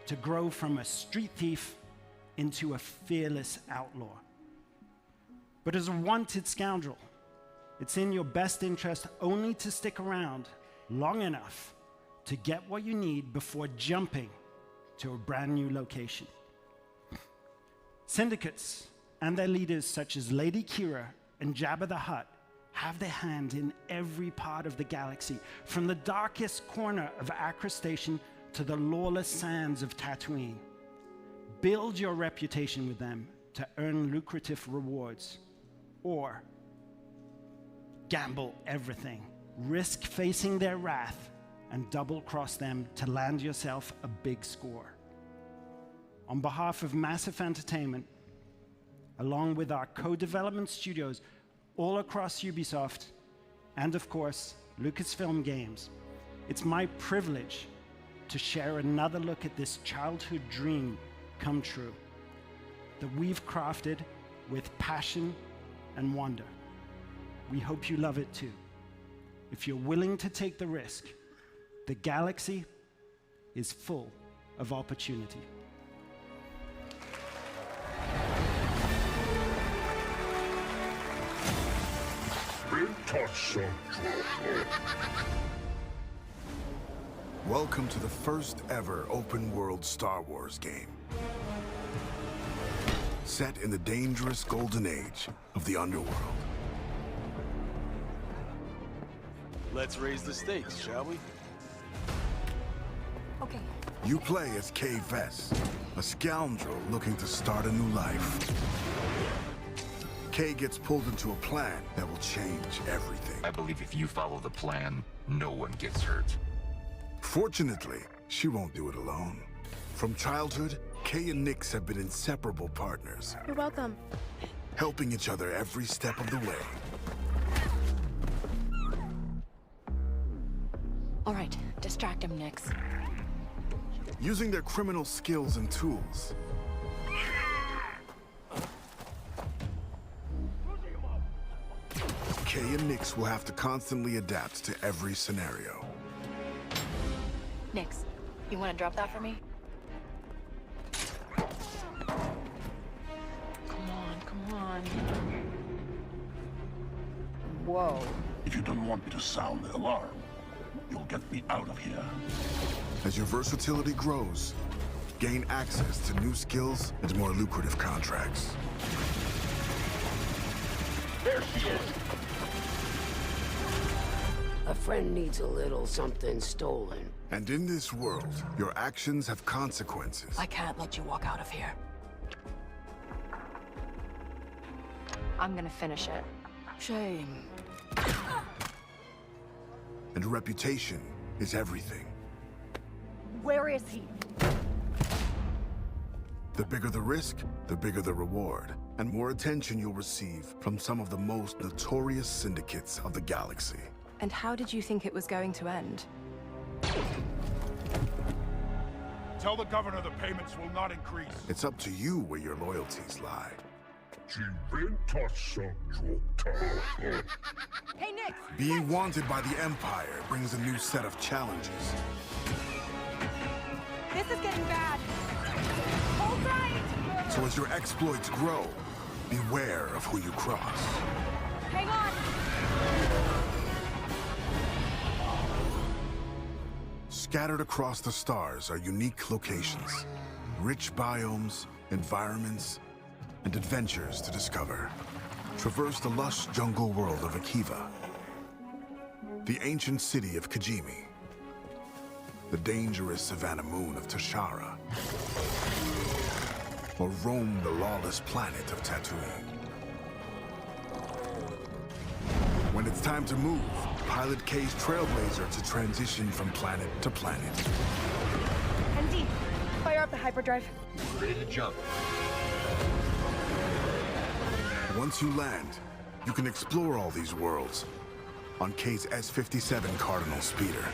S3: to grow from a street thief into a fearless outlaw. But as a wanted scoundrel, it's in your best interest only to stick around long enough to get what you need before jumping to a brand new location. Syndicates and their leaders such as Lady Kira and Jabba the Hutt have their hand in every part of the galaxy, from the darkest corner of Acre Station to the lawless sands of Tatooine. Build your reputation with them to earn lucrative rewards, or gamble everything, risk facing their wrath, and double-cross them to land yourself a big score. On behalf of Massive Entertainment, along with our co-development studios all across Ubisoft, and of course, Lucasfilm Games, it's my privilege to share another look at this childhood dream come true that we've crafted with passion and wonder. We hope you love it too. If you're willing to take the risk, the galaxy is full of opportunity.
S22: Welcome to the first ever open world Star Wars game. Set in the dangerous golden age of the underworld.
S23: Let's raise the stakes, shall we?
S20: Okay.
S22: You play as qu'est, a scoundrel looking to start a new life. Kay gets pulled into a plan that will change everything.
S24: I believe if you follow the plan, no one gets hurt.
S22: Fortunately, she won't do it alone. From childhood, Kay and Nix have been inseparable partners,
S20: You're welcome.
S22: helping each other every step of the way.
S20: All right, distract him, Nix.
S22: Using their criminal skills and tools, Kay and Nix will have to constantly adapt to every scenario.
S20: Nix, you want to drop that for me? Come on. Whoa.
S25: If you don't want me to sound the alarm,
S24: you'll get me out of here.
S22: As your versatility grows, gain access to new skills and more lucrative contracts.
S24: There she is!
S6: A friend needs a little something stolen.
S22: And in this world, your actions have consequences.
S7: I can't let you walk out of here. I'm gonna finish it.
S6: Shame.
S22: And reputation is everything.
S7: Where is he?
S22: The bigger the risk, the bigger the reward, and more attention you'll receive from some of the most notorious syndicates of the galaxy.
S7: And how did you think it was going to end?
S24: Tell the governor the payments will not increase.
S22: It's up to you where your loyalties lie.
S7: Hey, Nick!
S22: Being wanted by the Empire brings a new set of challenges.
S7: This is getting bad. Hold tight!
S22: So as your exploits grow, beware of who you cross.
S7: Hang on!
S22: Scattered across the stars are unique locations, rich biomes, environments, and adventures to discover. Traverse the lush jungle world of Akiva, the ancient city of Kijimi, the dangerous savannah moon of Tashara, or roam the lawless planet of Tatooine. When it's time to move, pilot K's Trailblazer to transition from planet to planet.
S19: MD, fire up the hyperdrive.
S24: Ready to jump.
S22: Once you land, you can explore all these worlds on K's S-57 Cardinal speeder.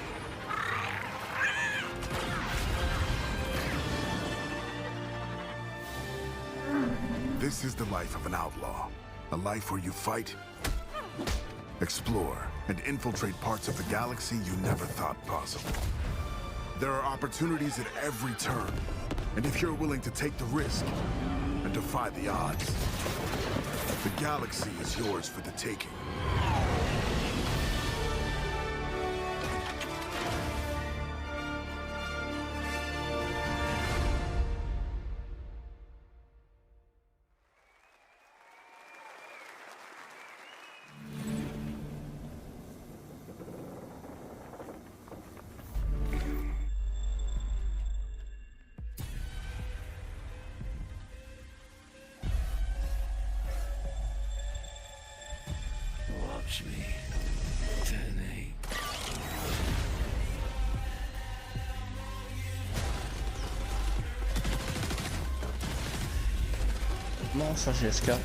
S22: This is the life of an outlaw, a life where you fight, explore, and infiltrate parts of the galaxy you never thought possible. There are opportunities at every turn, and if you're willing to take the risk and defy the odds, the galaxy is yours for the taking.
S12: Watch me detonate.
S8: Non, ça j'ai escape.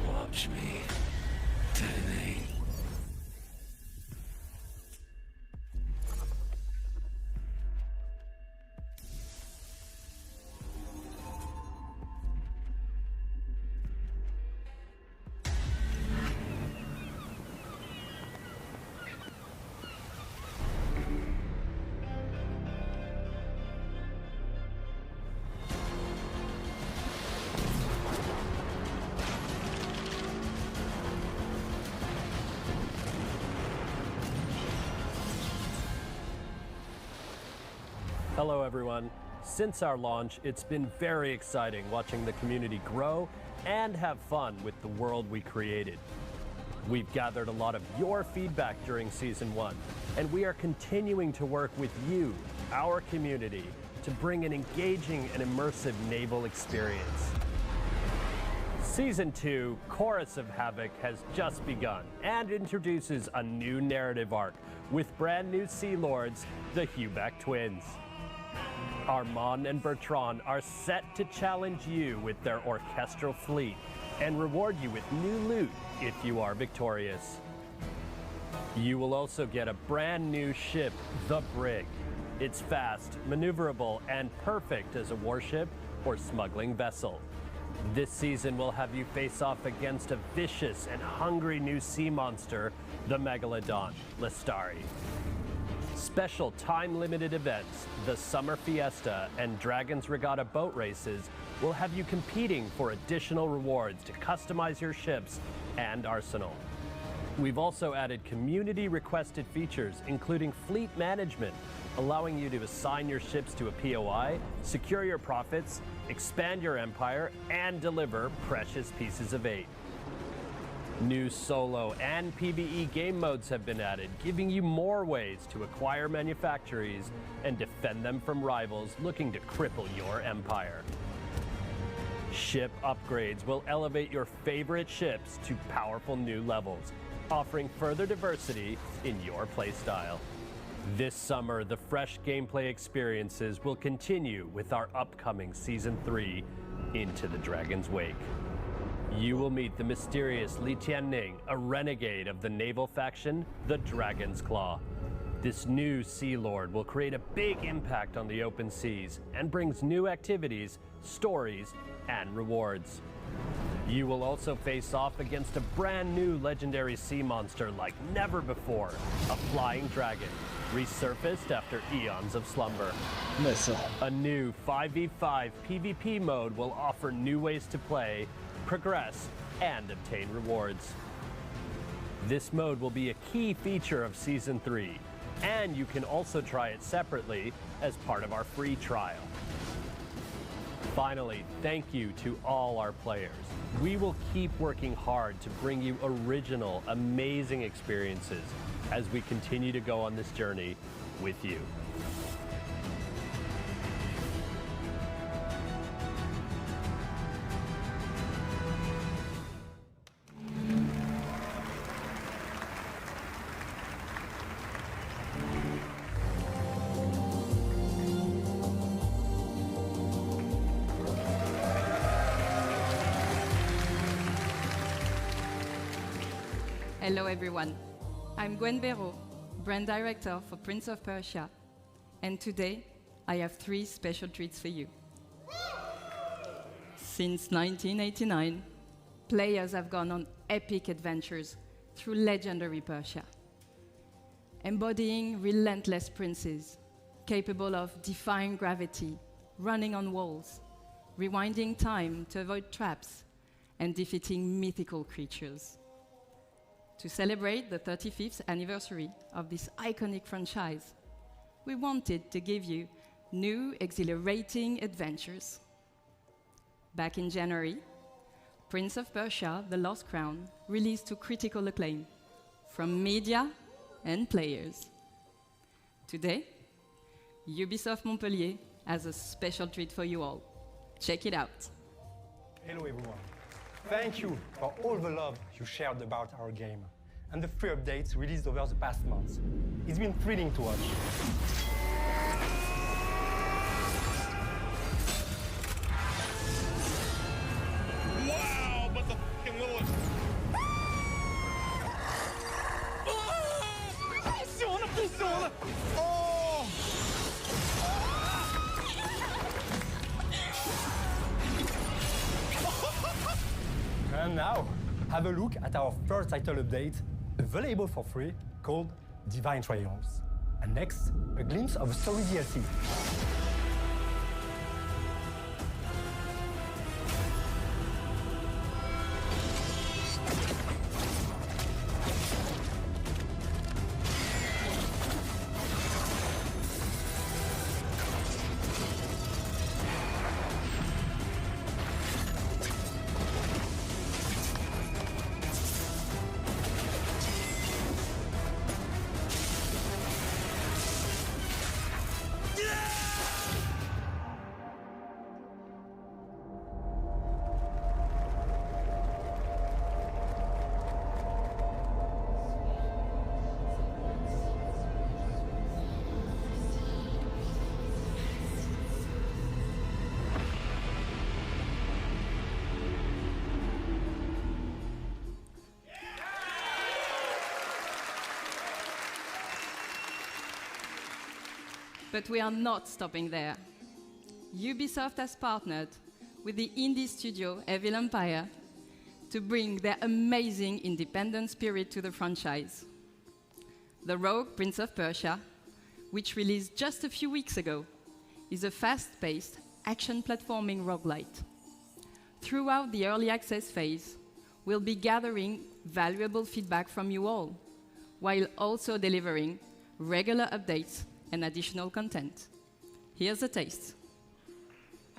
S12: Watch me detonate.
S9: Hello everyone. Since our launch, it's been very exciting watching the community grow and have fun with the world we created. We've gathered a lot of your feedback during Season 1, and we are continuing to work with you, our community, to bring an engaging and immersive naval experience. Season 2, Chorus of Havoc, has just begun and introduces a new narrative arc with brand new Sea Lords, the Huback twins. Armand and Bertrand are set to challenge you with their orchestral fleet and reward you with new loot if you are victorious. You will also get a brand new ship, the Brig. It's fast, maneuverable, and perfect as a warship or smuggling vessel. This season will have you face off against a vicious and hungry new sea monster, the Megalodon, Lestari. Special time-limited events, the Summer Fiesta and Dragon's Regatta boat races will have you competing for additional rewards to customize your ships and arsenal. We've also added community-requested features, including fleet management, allowing you to assign your ships to a POI, secure your profits, expand your empire, and deliver precious pieces of aid. New solo and PvE game modes have been added, giving you more ways to acquire manufactories and defend them from rivals looking to cripple your empire. Ship upgrades will elevate your favorite ships to powerful new levels, offering further diversity in your playstyle. This summer, the fresh gameplay experiences will continue with our upcoming Season 3, Into the Dragon's Wake. You will meet the mysterious Li Tianning, a renegade of the naval faction, the Dragon's Claw. This new Sea Lord will create a big impact on the open seas and brings new activities, stories, and rewards. You will also face off against a brand new legendary sea monster like never before, a flying dragon, resurfaced after eons of slumber. A new 5v5 PvP mode will offer new ways to play, progress, and obtain rewards. This mode will be a key feature of Season 3, and you can also try it separately as part of our free trial. Finally, thank you to all our players. We will keep working hard to bring you original, amazing experiences as we continue to go on this journey with you.
S5: Hello everyone, I'm Gwen Béraud, brand director for Prince of Persia, and today I have 3 special treats for you. Since 1989, players have gone on epic adventures through legendary Persia, embodying relentless princes, capable of defying gravity, running on walls, rewinding time to avoid traps, and defeating mythical creatures. To celebrate the 35th anniversary of this iconic franchise, we wanted to give you new, exhilarating adventures. Back in January, Prince of Persia: The Lost Crown released to critical acclaim from media and players. Today, Ubisoft Montpellier has a special treat for you all. Check it out.
S10: Hello everyone. Thank you for all the love you shared about our game and the free updates released over the past months. It's been thrilling to watch.
S24: Wow, but the f***ing Lilith. Oh!
S10: And now, have a look at our first title update, available for free, called Divine Trials. And next, a glimpse of Story DLC.
S5: But we are not stopping there. Ubisoft has partnered with the indie studio Evil Empire to bring their amazing independent spirit to the franchise. The Rogue Prince of Persia, which released just a few weeks ago, is a fast-paced action platforming roguelite. Throughout the early access phase, we'll be gathering valuable feedback from you all, while also delivering regular updates and additional content. Here's a taste.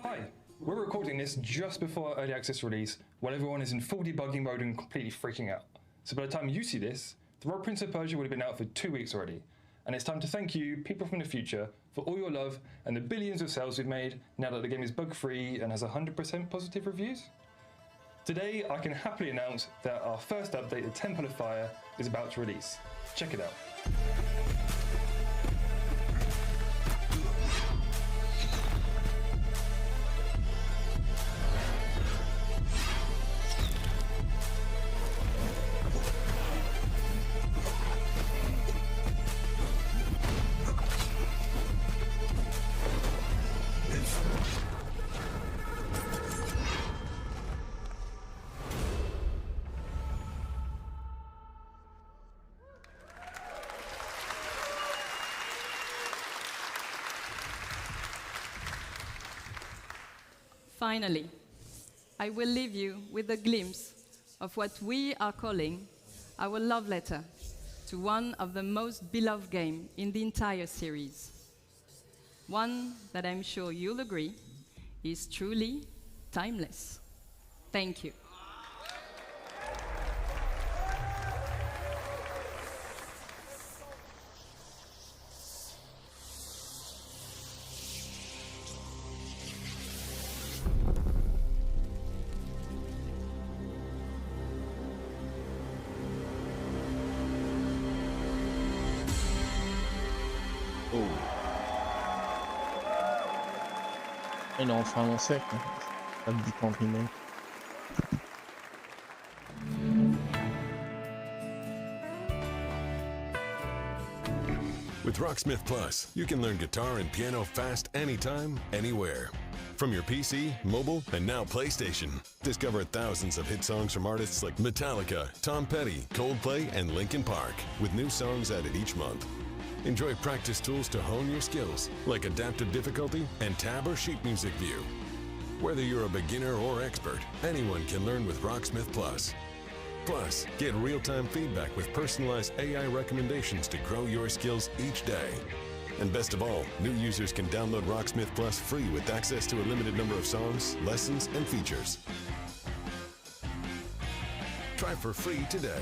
S11: Hi, we're recording this just before early access release, while everyone is in full debugging mode and completely freaking out. So by the time you see this, The Rogue Prince of Persia would have been out for 2 weeks already. And it's time to thank you, people from the future, for all your love and the billions of sales we've made now that the game is bug-free and has 100% positive reviews. Today, I can happily announce that our first update, the Temple of Fire, is about to release. Check it out.
S5: Finally, I will leave you with a glimpse of what we are calling our love letter to one of the most beloved games in the entire series. One that I'm sure you'll agree is truly timeless. Thank you.
S8: Il a enfin annoncé, quoi. Pas de 10 ans de remake.
S13: With Rocksmith Plus, you can learn guitar and piano fast anytime, anywhere. From your PC, mobile, and now PlayStation. Discover thousands of hit songs from artists like Metallica, Tom Petty, Coldplay, and Linkin Park, with new songs added each month. Enjoy practice tools to hone your skills, like adaptive difficulty and tab or sheet music view. Whether you're a beginner or expert, anyone can learn with Rocksmith Plus. Plus, get real-time feedback with personalized AI recommendations to grow your skills each day. And best of all, new users can download Rocksmith Plus free with access to a limited number of songs, lessons, and features. Try for free today.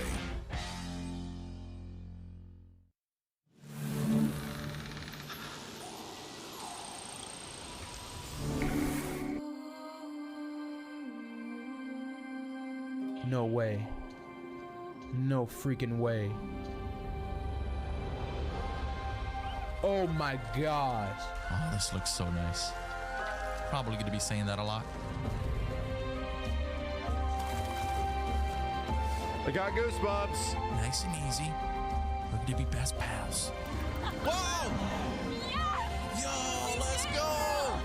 S15: No way. No freaking way. Oh my gosh.
S17: Oh, this looks so nice. Probably going to be saying that a lot.
S25: I got goosebumps.
S17: Nice and easy. We're going to be best pals.
S25: Whoa! Yes! Yo, let's go!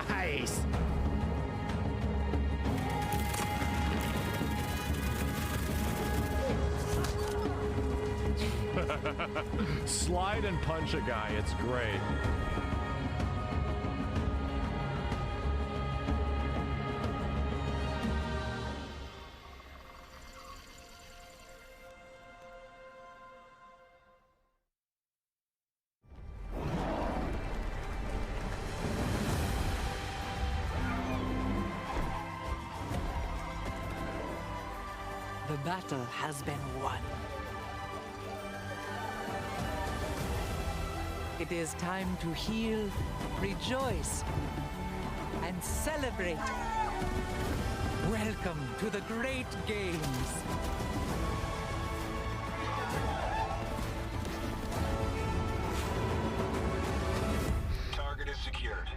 S25: Nice! Slide and punch a guy, it's great.
S2: The battle has been won. It is time to heal, rejoice, and celebrate. Welcome to the great games.
S24: Target is secured.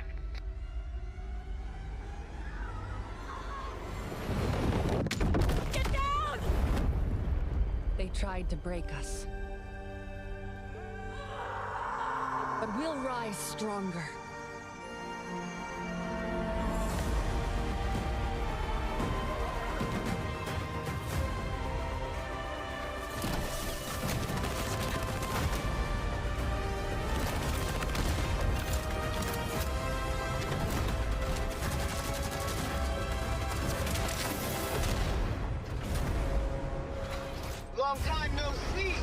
S7: Get down! They tried to break us.
S1: but we'll rise stronger.
S4: Long time no see!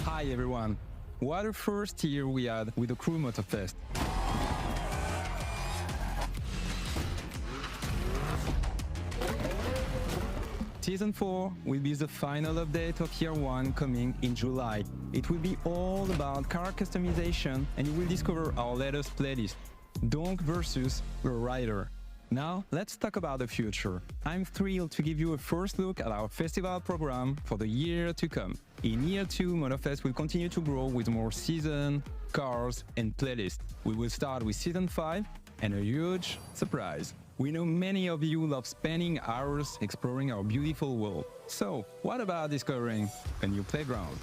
S16: Hi everyone. What a first year we had with the Crew Motorfest. Season 4 will be the final update of Year 1 coming in July. It will be all about car customization and you will discover our latest playlist, Donk versus the Rider. Now, let's talk about the future. I'm thrilled to give you a first look at our festival program for the year to come. In Year 2, Motorfest will continue to grow with more seasons, cars and playlists. We will start with Season 5 and a huge surprise. We know many of you love spending hours exploring our beautiful world. So, what about discovering a new playground?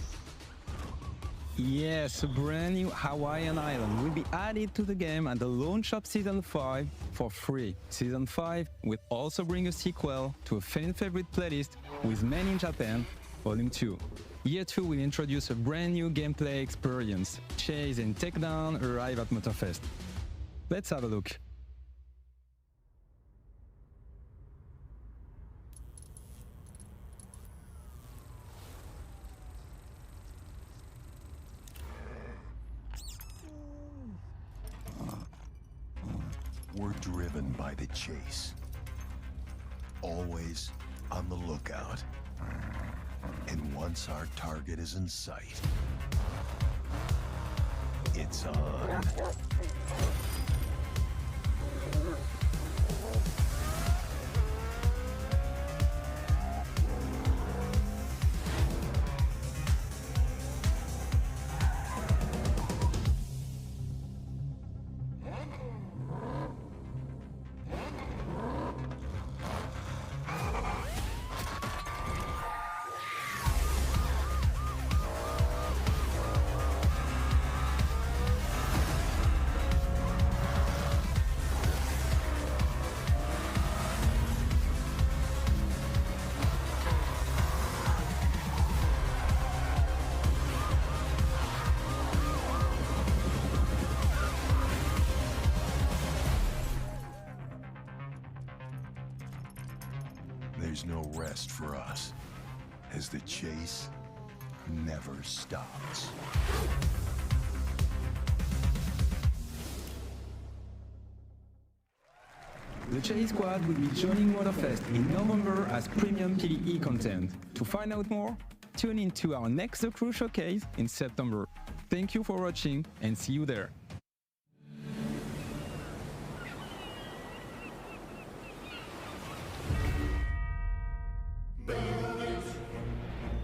S16: Yes, a brand new Hawaiian island will be added to the game at the launch of Season 5 for free. Season 5 will also bring a sequel to a fan favorite playlist with Men in Japan, Volume 2. Year 2 will introduce a brand new gameplay experience. Chase and Takedown arrive at Motorfest. Let's have a look.
S18: We're driven by the chase. Always on the lookout. And once our target is in sight, it's on. There's no rest for us, as the chase never stops.
S16: The Chase Squad will be joining Motorfest in November as premium PvE content. To find out more, tune in to our next The Crew Showcase in September. Thank you for watching and see you there.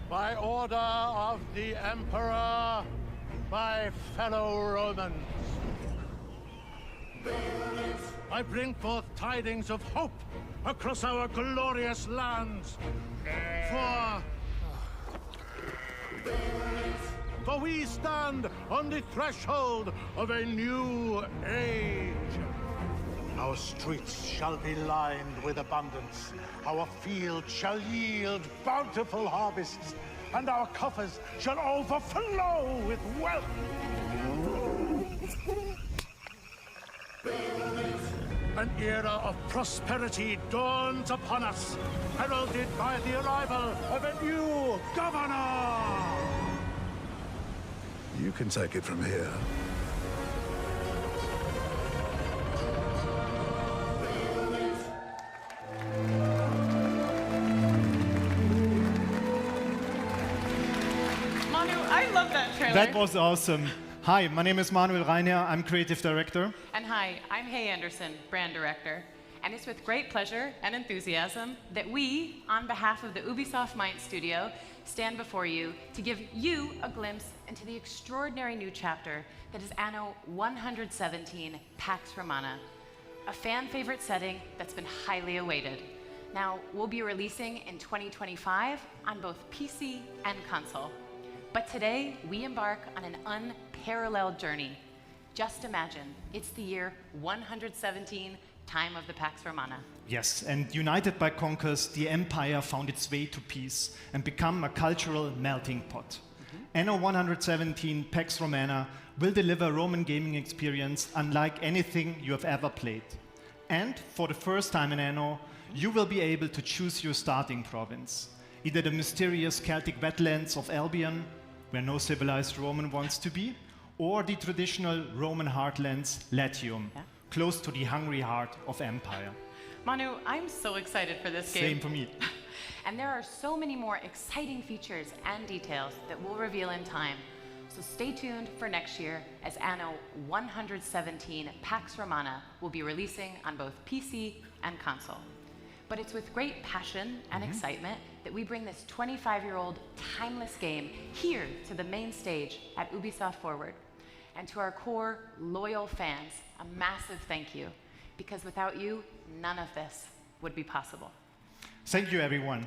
S24: By order of the Emperor, my fellow Romans, I bring forth tidings of hope across our glorious lands. For we stand on the threshold of a new age. Our streets shall be lined with abundance. Our fields shall yield bountiful harvests, and our coffers shall overflow with wealth. An era of prosperity dawns upon us, heralded by the arrival of a new governor.
S22: You can take it from here.
S21: I love that trailer.
S26: That was awesome. Hi, my name is Manuel Reiner. I'm creative director.
S21: And hi, I'm Hay Anderson, brand director.
S3: And it's with great pleasure and enthusiasm that we, on behalf of the Ubisoft Mind Studio, stand before you to give you a glimpse into the extraordinary new chapter that is Anno 117 Pax Romana, a fan favorite setting that's been highly awaited. Now, we'll be releasing in 2025 on both PC and console. But today, we embark on an unparalleled journey. Just imagine, it's the year 117, time of the Pax Romana.
S26: Yes, and united by conquers, the Empire found its way to peace and become a cultural melting pot. Anno 117 Pax Romana will deliver a Roman gaming experience unlike anything you have ever played. And for the first time in Anno, you will be able to choose your starting province. Either the mysterious Celtic wetlands of Albion, where no civilized Roman wants to be, or the traditional Roman heartlands, Latium, close to the hungry heart of Empire.
S3: Manu, I'm so excited for this game.
S26: Same for me.
S3: And there are so many more exciting features and details that we'll reveal in time. So stay tuned for next year as Anno 117 Pax Romana will be releasing on both PC and console. But it's with great passion and excitement that we bring this 25-year-old timeless game here to the main stage at Ubisoft Forward. And to our core, loyal fans, a massive thank you, because without you, none of this would be possible.
S26: Thank you, everyone.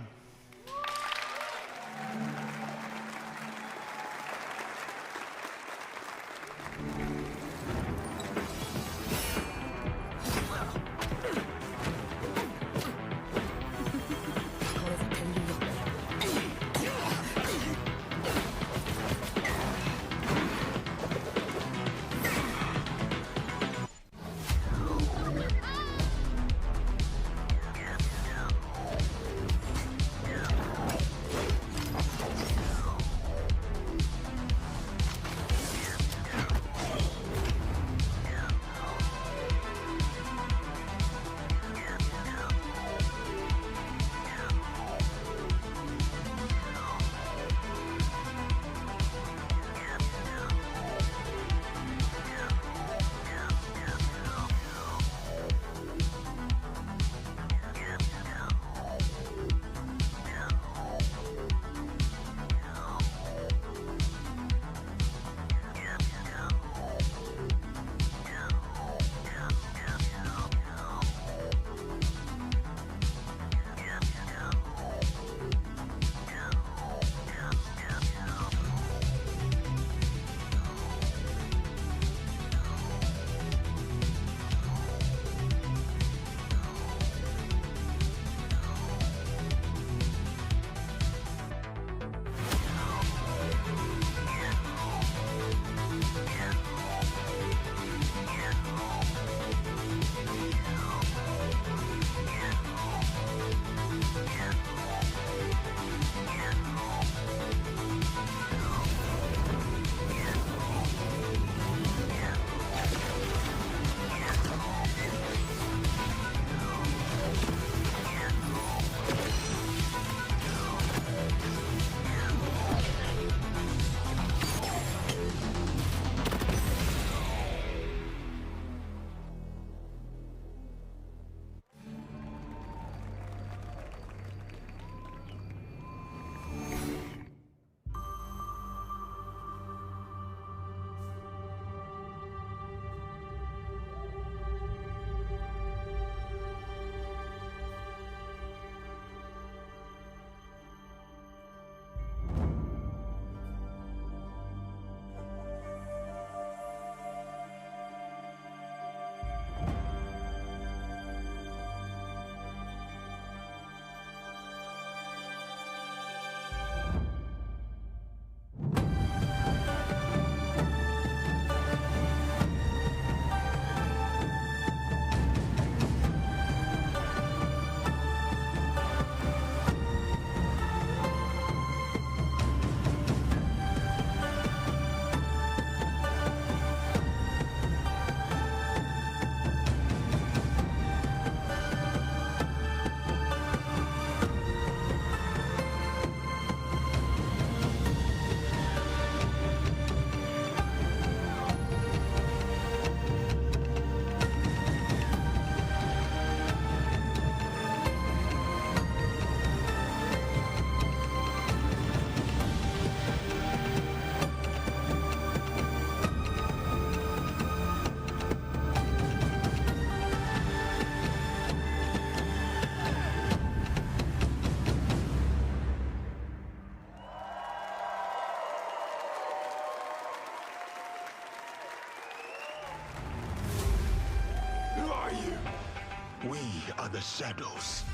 S18: the shadows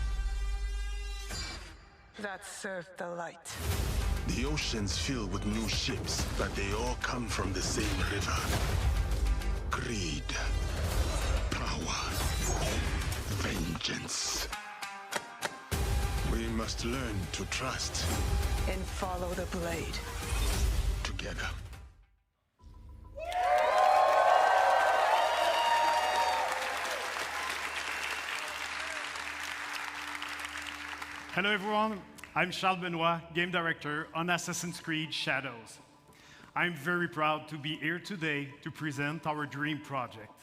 S4: that serve the light.
S18: The ocean's filled with new ships, but they all come from the same river. Greed, power, vengeance. We must learn to trust
S4: And follow the blade.
S18: together.
S6: Hello everyone, I'm Charles Benoit, Game Director on Assassin's Creed Shadows. I'm very proud to be here today to present our dream project,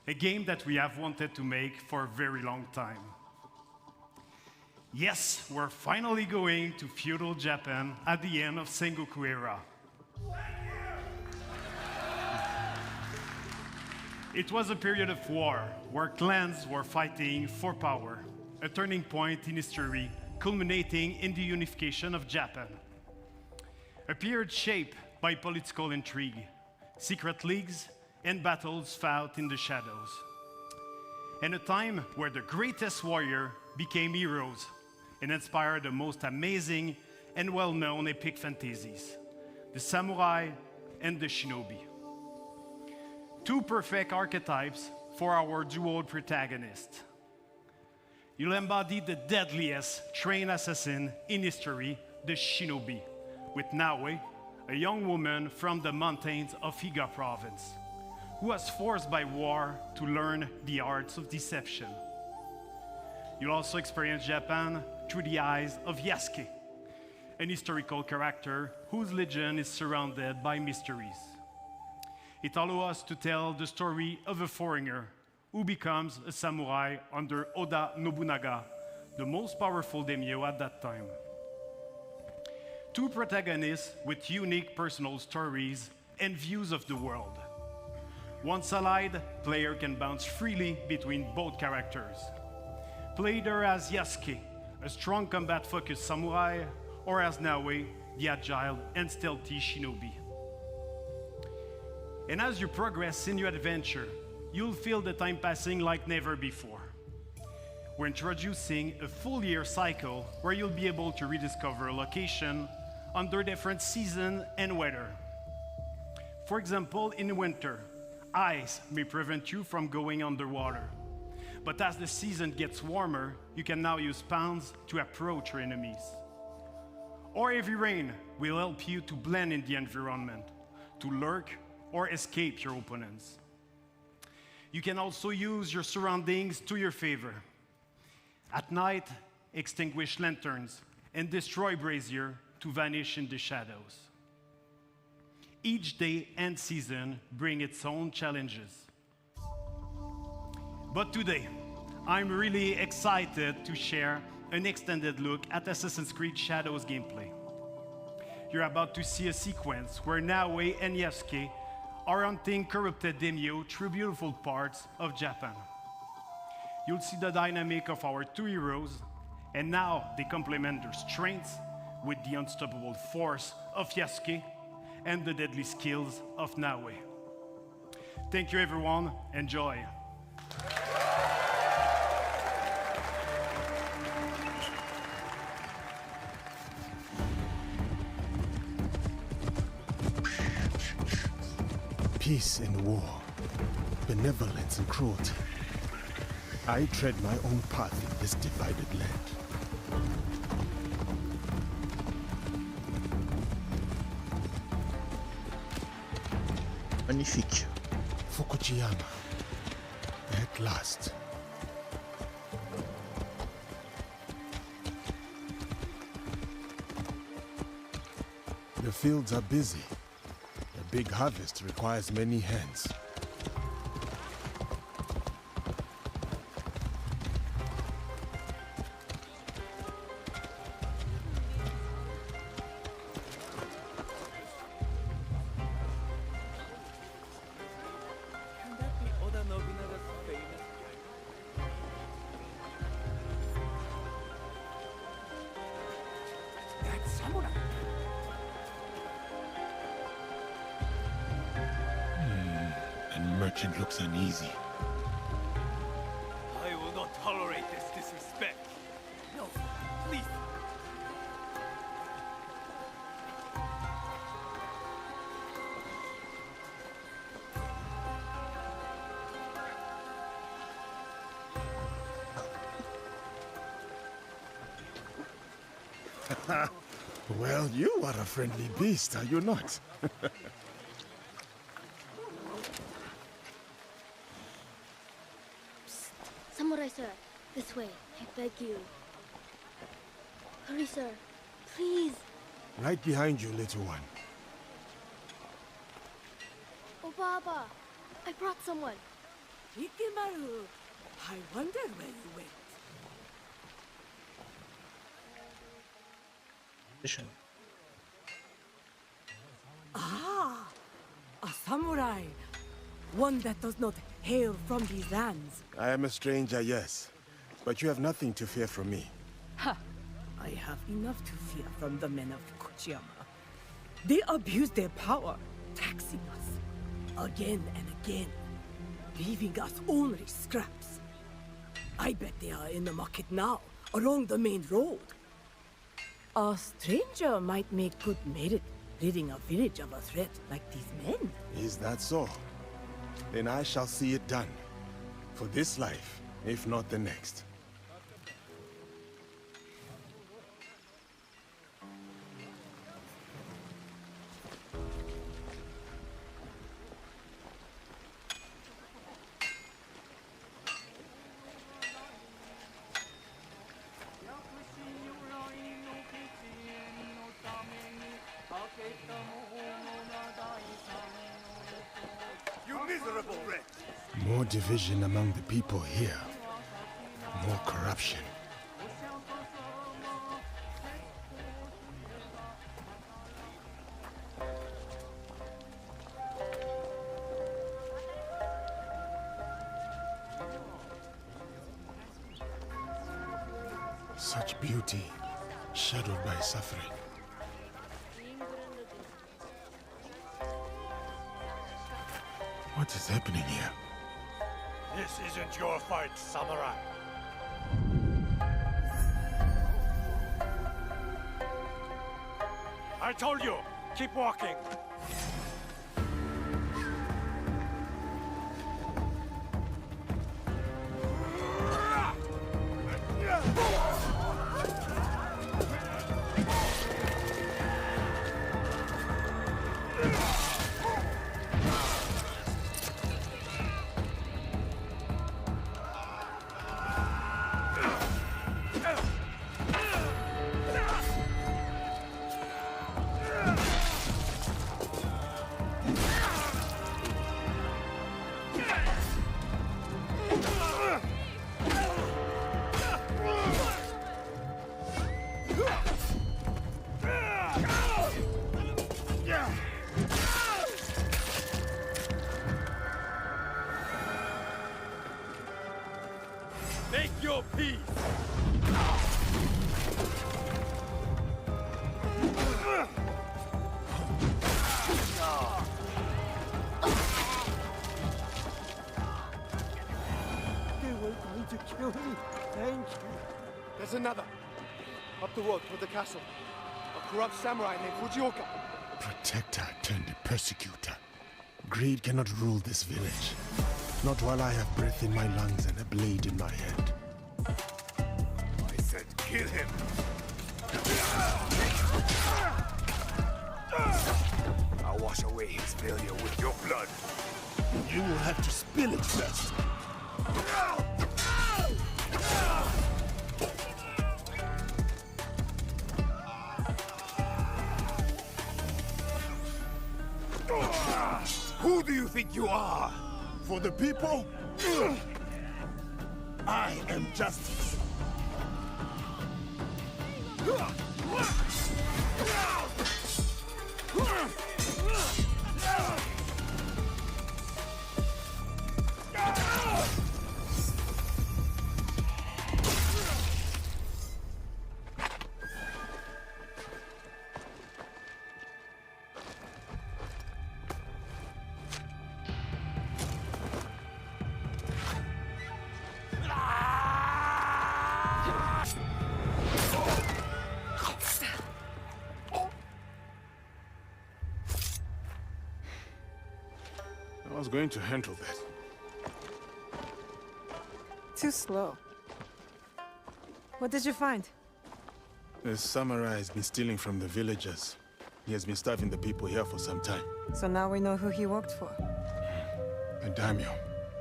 S6: a game that we have wanted to make for a very long time. Yes, we're finally going to feudal Japan at the end of Sengoku era. It was a period of war where clans were fighting for power, a turning point in history culminating in the unification of Japan. A period shaped by political intrigue, secret leagues, and battles fought in the shadows. And a time where the greatest warrior became heroes and inspired the most amazing and well-known epic fantasies, the samurai and the shinobi. Two perfect archetypes for our duo protagonists. You'll embody the deadliest trained assassin in history, the shinobi, with Naue, a young woman from the mountains of Higa province, who was forced by war to learn the arts of deception. You'll also experience Japan through the eyes of Yasuke, an historical character whose legend is surrounded by mysteries. It allows us to tell the story of a foreigner who becomes a samurai under Oda Nobunaga, the most powerful daimyo at that time. Two protagonists with unique personal stories and views of the world. Once allied, player can bounce freely between both characters. Play either as Yasuke, a strong combat-focused samurai, or as Naue, the agile and stealthy shinobi. And as you progress in your adventure, you'll feel the time passing like never before. We're introducing a full year cycle where you'll be able to rediscover a location under different season and weather. For example, in winter, ice may prevent you from going underwater. But as the season gets warmer, you can now use spawns to approach your enemies. Or heavy rain will help you to blend in the environment, to lurk or escape your opponents. You can also use your surroundings to your favor. At night, extinguish lanterns and destroy brazier to vanish in the shadows. Each day and season bring its own challenges. But today, I'm really excited to share an extended look at Assassin's Creed Shadows gameplay. You're about to see a sequence where Naue and Yasuke are hunting corrupted daimyo through beautiful parts of Japan. You'll see the dynamic of our two heroes, and now they complement their strengths with the unstoppable force of Yasuke and the deadly skills of Naue. Thank you everyone, enjoy.
S14: Peace and war, benevolence and cruelty. I tread my own path in this divided land.
S8: Magnifique.
S14: Fukuyama, at last. The fields are busy. A big harvest requires many hands.
S18: Merchant looks uneasy.
S19: I will not tolerate this
S14: Well, you are a friendly beast, are you not?
S9: Samurai sir, this way, I beg you. Hurry, sir. Please.
S14: Right behind you, little one.
S9: Oh, Baba, I brought someone.
S12: Ikimaru, I wonder where you went. Ah, a samurai. One that does not hail from these lands.
S14: I am a stranger, yes. But you have nothing to fear from me.
S12: Ha! I have enough to fear from the men of Kochiyama. They abuse their power, taxing us again and again, leaving us only scraps. I bet they are in the market now, along the main road. A stranger might make good merit, ridding a village of a threat like these men.
S14: Is that so? Then I shall see it done. For this life, if not the next.
S24: You miserable wretch!
S14: More division among the people here. More corruption. Such beauty, shadowed by suffering. What is happening here?
S24: This isn't your fight, samurai. I told you, keep walking. Make your peace!
S19: They were going to kill me. Thank you.
S24: There's another. Up the road toward the castle. A corrupt samurai named Fujioka.
S14: Protector turned persecutor. Greed cannot rule this village. Not while I have breath in my lungs and a blade in my hand.
S24: I said kill him. I'll wash away his failure with your blood.
S14: You will have to spill it first.
S24: Who do you think you are?
S14: For the people, I am justice. I was going to handle that.
S20: Too slow. What did you find?
S14: The samurai has been stealing from the villagers. He has been starving the people here for some time.
S12: So now we know who he worked for.
S14: A daimyo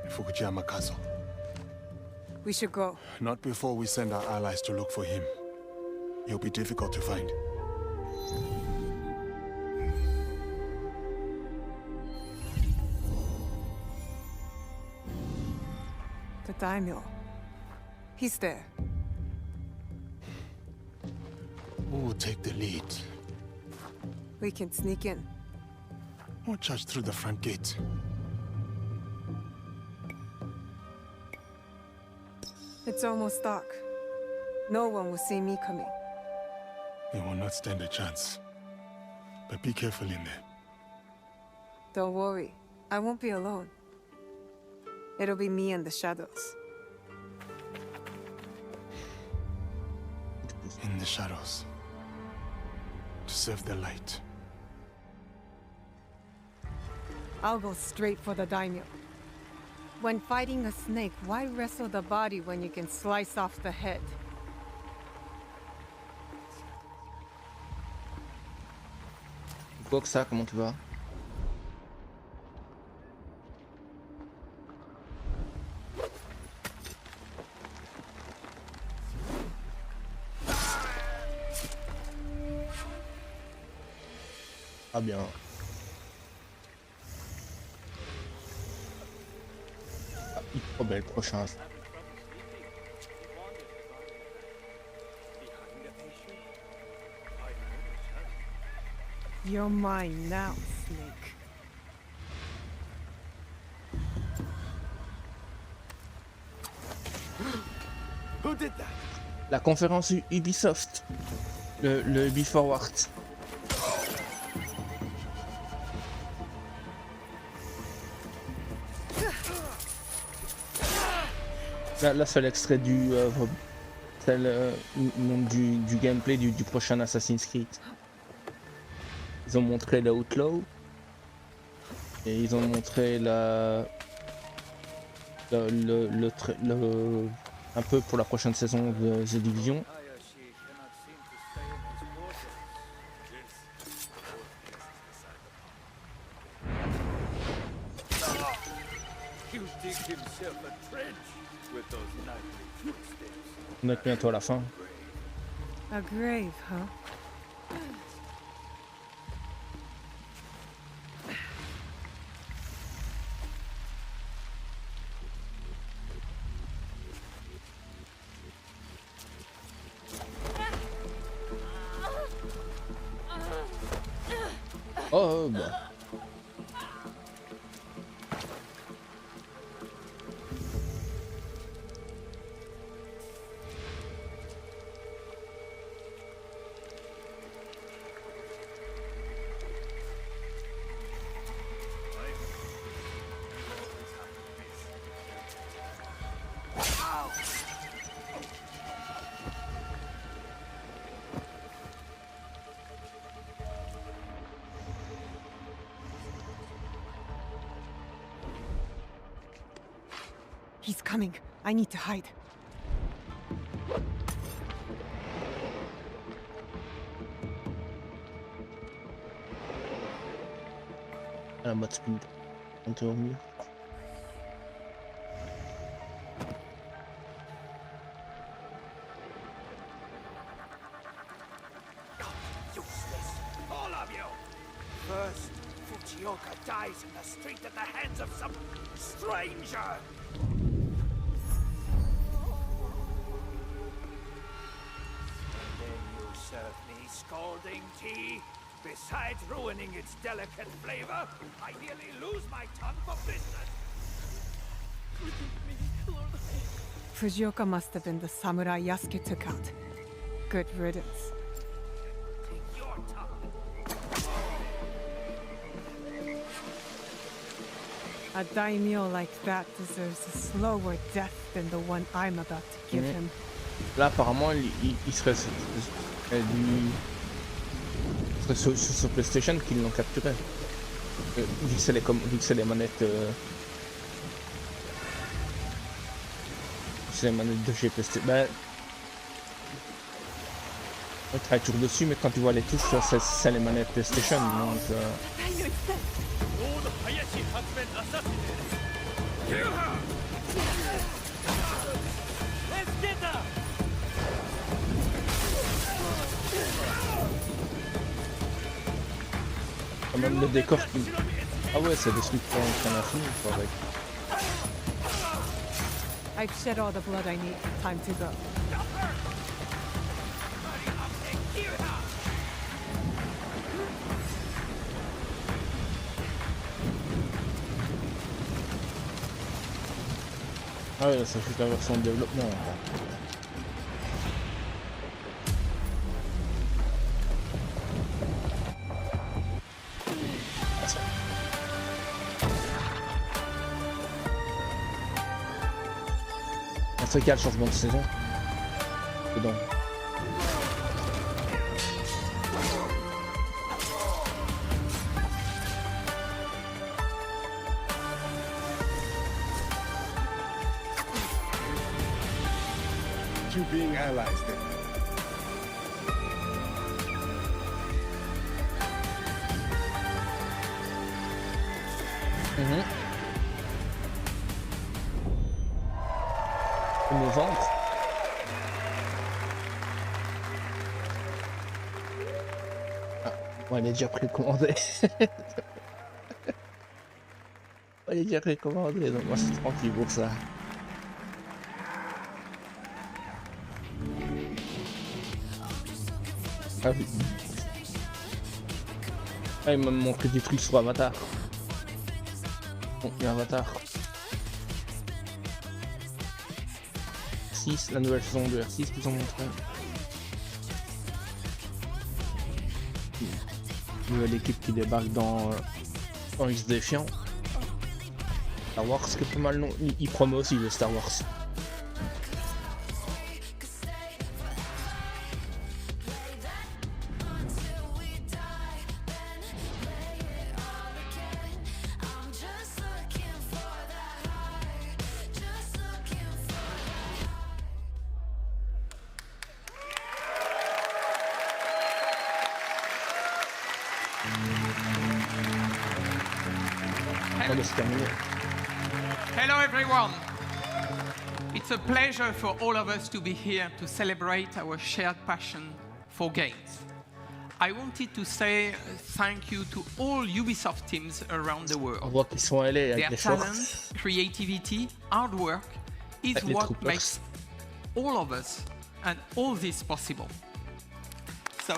S14: in Fukuyama Castle.
S12: We should go.
S14: Not before we send our allies to look for him. He'll be difficult to find.
S12: The daimyo. He's there.
S14: Who will take the lead?
S12: We can sneak in.
S14: Or charge through the front gate.
S12: It's almost dark. No one will see me coming.
S14: They will not stand a chance. But be careful in there.
S12: Don't worry. I won't be alone. It'll be me and the shadows.
S14: In the shadows. To serve the light.
S12: I'll go straight for the daimyo. When fighting a snake, why wrestle the body when you can slice off the head?
S8: Boxa, comment tu vas? Ah bien. Ah, il est trop belle, prochain.
S12: You're mine now, Snake.
S14: Who did that?
S8: La conférence Ubisoft. Le Ubi Forward. Là c'est l'extrait du gameplay du prochain Assassin's Creed. Ils ont montré la Outlaw et ils ont montré un peu pour la prochaine saison de The Division. On est bientôt à la fin.
S12: A grave, huh?
S8: Oh bah.
S12: He's coming. I need to hide.
S8: La mode speed. On te mieux.
S5: Useless, all of you. First, Fujioka dies in the street at the hands of some stranger. Serve me scalding tea. Besides ruining its delicate flavor, I nearly lose my tongue for business.
S12: Fujioka must have been the samurai Yasuke took out. Good riddance.
S5: Take your tongue.
S12: A daimyo like that deserves a slower death than the one I'm about to give him.
S8: Là apparemment il serait sur PlayStation qu'ils l'ont capturé. Vu que c'est les manettes c'est les manettes de chez PlayStation. Bah, On travaille toujours dessus, mais quand tu vois les touches, c'est les manettes PlayStation, donc... Quand même le décor qui... Ah ouais, c'est des trucs qui ont infini, quoi, avec.
S10: I've shed all the blood I need. Time to go.
S8: Ah ouais, ça fait la version de développement. C'est qu'il y a le changement de saison dedans.
S14: You being allies then.
S8: Novembre. Ah, on est déjà précommandé. On est déjà précommandé, donc moi c'est tranquille pour ça. Ah oui. Ah, il m'a montré des trucs sur Avatar. Bon, il y a Avatar 6, la nouvelle saison de R6 qu'ils ont montré. Nouvelle équipe qui débarque dans XBX. Star Wars, c'est pas mal non. Il promet aussi le Star Wars.
S11: Hello everyone! It's a pleasure for all of us to be here to celebrate our shared passion for games. I wanted to say thank you to all Ubisoft teams around the world.
S8: On voit qu'ils sont allés avec
S11: Their
S8: les
S11: talent,
S8: shorts.
S11: creativity, hard work is
S8: Avec les
S11: what
S8: troopers.
S11: makes all of us and all this possible. So,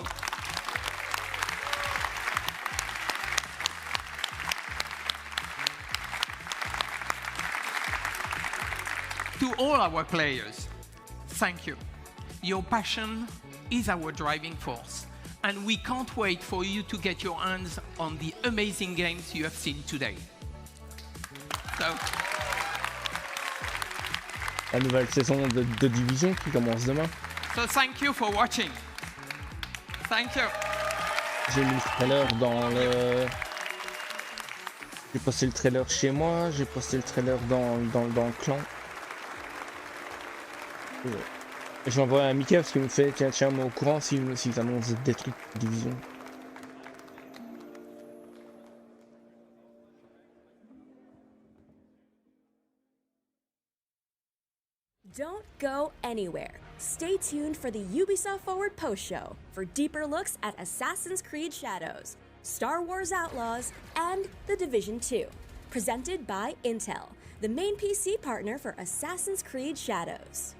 S11: to all our players, thank you. Your passion is our driving force, and we can't wait for you to get your hands on the amazing games you have seen today. So,
S8: La nouvelle saison de Division qui commence demain.
S11: so thank you for watching. Thank you.
S8: J'ai mis le trailer dans le... J'ai posté le trailer chez moi, j'ai posté le trailer dans le clan. Et je l'envoie à Mika parce qu'il me fait tiens-moi au courant s'ils annoncent des trucs de Division.
S13: Don't go anywhere. Stay tuned for the Ubisoft Forward Post Show for deeper looks at Assassin's Creed Shadows, Star Wars Outlaws, and The Division 2. Presented by Intel, the main PC partner for Assassin's Creed Shadows.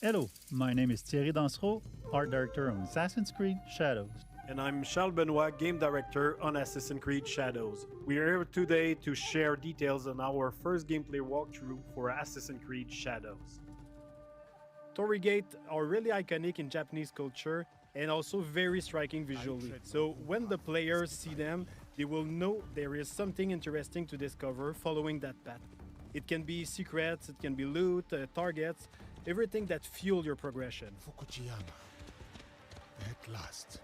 S20: Hello, my name is Thierry Dansereau, Art Director on Assassin's Creed Shadows.
S21: And I'm Charles Benoit, Game Director on Assassin's Creed Shadows. We are here today to share details on our first gameplay walkthrough for Assassin's Creed Shadows. Torii Gate are really iconic in Japanese culture and also very striking visually. So when the players see them, they will know there is something interesting to discover following that path. It can be secrets, it can be loot, targets, everything that fuel your progression.
S14: Fukuyama. At last.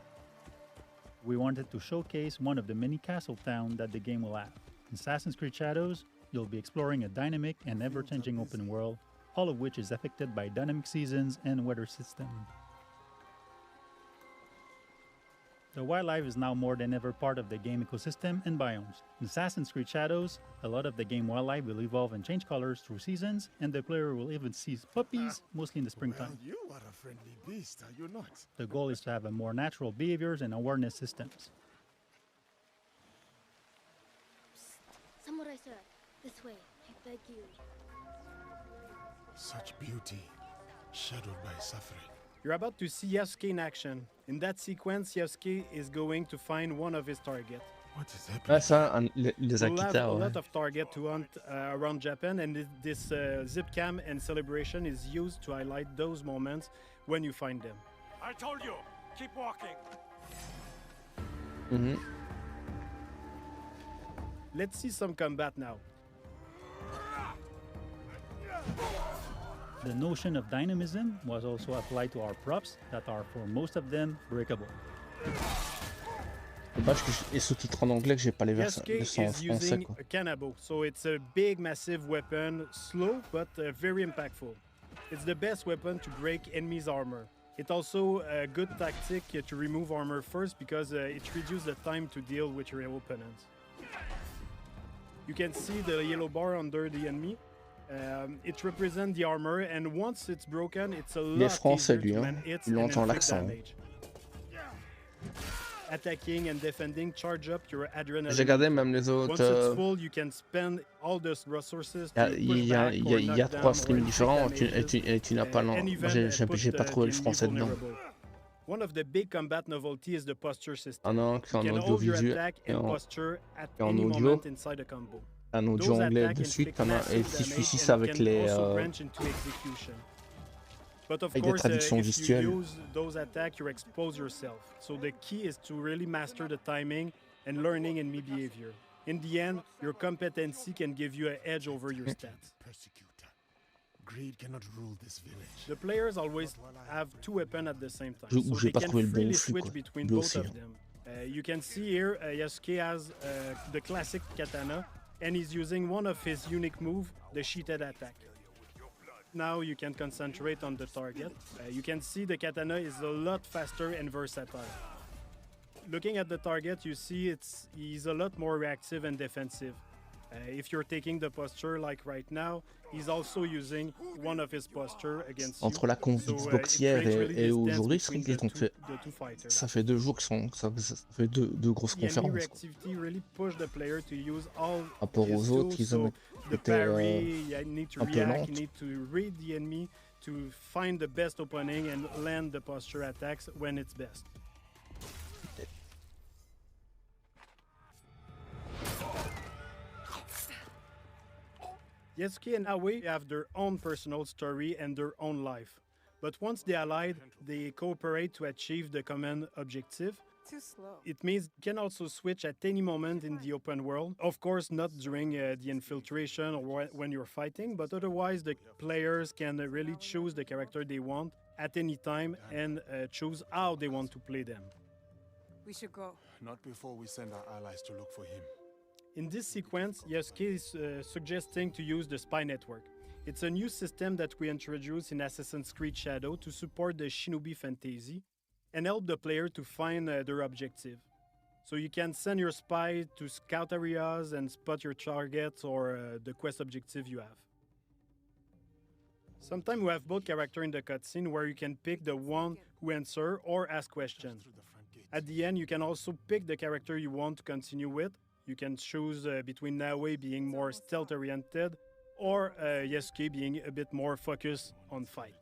S20: We wanted to showcase one of the many castle towns that the game will have. In Assassin's Creed Shadows, you'll be exploring a dynamic and ever-changing open world all of which is affected by dynamic seasons and weather system. The wildlife is now more than ever part of the game ecosystem and biomes. In Assassin's Creed Shadows, a lot of the game wildlife will evolve and change colors through seasons, and the player will even see puppies, mostly in the springtime.
S14: Well, you are a friendly beast, are you not?
S20: The goal is to have a more natural behaviors and awareness systems.
S9: Samurai sir, this way, I beg you.
S14: Such beauty, shadowed by suffering.
S21: You're about to see Yasuke in action. In that sequence, Yasuke is going to find one of his targets.
S14: What is happening?
S8: Ah, ça, les
S21: We'll have
S8: Akita,
S21: a
S8: ouais.
S21: lot of target to hunt around Japan, and this zip cam and celebration is used to highlight those moments when you find them.
S5: I told you, keep walking.
S8: Mhm.
S21: Let's see some combat now.
S20: The notion of dynamism was also applied to our props that are, for most of them, breakable.
S8: Dommage que les sous-titres en anglais que j'ai pas les versions
S21: Yasuke
S8: en
S21: is
S8: français
S21: using
S8: quoi.
S21: a kanabo, so it's a big, massive weapon, slow but very impactful. It's the best weapon to break enemies' armor. It's also a good tactic to remove armor first because it reduces the time to deal with your opponents. You can see the yellow bar under the enemy. It represents the armor, and once it's broken, it's a
S8: Il est
S21: lot
S8: français
S21: easier
S8: lui,
S21: to
S8: hein.
S21: land hits
S8: Il
S21: and
S8: entend
S21: inflict
S8: l'accent.
S21: damage. Attacking and defending charge up your adrenaline.
S8: J'ai regardé même les autres.
S21: Once it's full, you can spend all the resources to push
S8: Il y a,
S21: back
S8: il
S21: or
S8: y a
S21: knock
S8: trois
S21: down
S8: streams
S21: or
S8: différents
S21: inflict
S8: et tu n'as pas.
S21: damages,
S8: Non,
S21: and
S8: moi
S21: even
S8: j'ai
S21: put
S8: pas trouvé le
S21: the enemy
S8: français dedans.
S21: vulnerable. One of the big combat novelty is the posture system.
S8: Ah non, qu'en
S21: You can hold your
S8: audiovisuel
S21: attack
S8: et
S21: and
S8: en,
S21: posture at
S8: et en
S21: any
S8: audio,
S21: moment inside a combo.
S8: un audio
S21: Those
S8: anglais
S21: attacks
S8: de suite,
S21: inflict
S8: et
S21: massive
S8: si
S21: damage
S8: c'est
S21: and
S8: avec
S21: can
S8: les
S21: also branch into execution. But of
S8: avec des
S21: course,
S8: traductions
S21: if
S8: visuelles.
S21: you use those attacks, you expose yourself. So the key is to really master the timing and learning enemy behavior. In the end, your competency can give you an edge over your stats.
S14: Greed cannot rule this village.
S21: The players always have two weapons at the same time,
S8: Où
S21: so
S8: j'ai
S21: they
S8: pas
S21: can
S8: trouvé le bon
S21: freely
S8: flux,
S21: switch
S8: quoi.
S21: between
S8: Lui
S21: both
S8: aussi,
S21: of
S8: hein.
S21: them. You can see here Yasuke has the classic katana, and he's using one of his unique moves, the sheeted attack. Now you can concentrate on the target. You can see the katana is a lot faster and versatile. Looking at the target, you see he's a lot more reactive and defensive. If you're taking the posture like right now, he's also using one of his posture against
S8: Entre
S21: you.
S8: la conf
S21: So,
S8: Xbox
S21: it
S8: hier
S21: creates really
S8: et
S21: this
S8: aujourd'hui,
S21: dance
S8: c'est vrai
S21: between
S8: qu'ils ont fait.
S21: the two fighters.
S8: Ça fait 2 jours qu'ils sont. Ça fait deux grosses
S21: The enemy
S8: conférences. Quoi.
S21: reactivity really push the player to use all
S8: Par rapport
S21: his
S8: aux autres,
S21: tools.
S8: ils ont
S21: So the
S8: été
S21: parry, you need to
S8: un peu
S21: react,
S8: lentes.
S21: you need to read the enemy to find the best opening and land the posture attacks when it's best. Yasuke and Aoi have their own personal story and their own life. But once they allied, they cooperate to achieve the common objective.
S12: Too slow.
S21: It means you can also switch at any moment in the open world. Of course, not during the infiltration or when you're fighting, but otherwise the players can really choose the character they want at any time and choose how they want to play them.
S12: We should go.
S14: Not before we send our allies to look for him.
S21: In this sequence, Yasuke is suggesting to use the Spy Network. It's a new system that we introduced in Assassin's Creed Shadow to support the Shinobi fantasy and help the player to find their objective. So you can send your spy to scout areas and spot your targets or the quest objective you have. Sometimes we have both characters in the cutscene where you can pick the one who answer or ask questions. At the end, you can also pick the character you want to continue with. You can choose between Naoe being more stealth-oriented or Yasuke being a bit more focused on fight.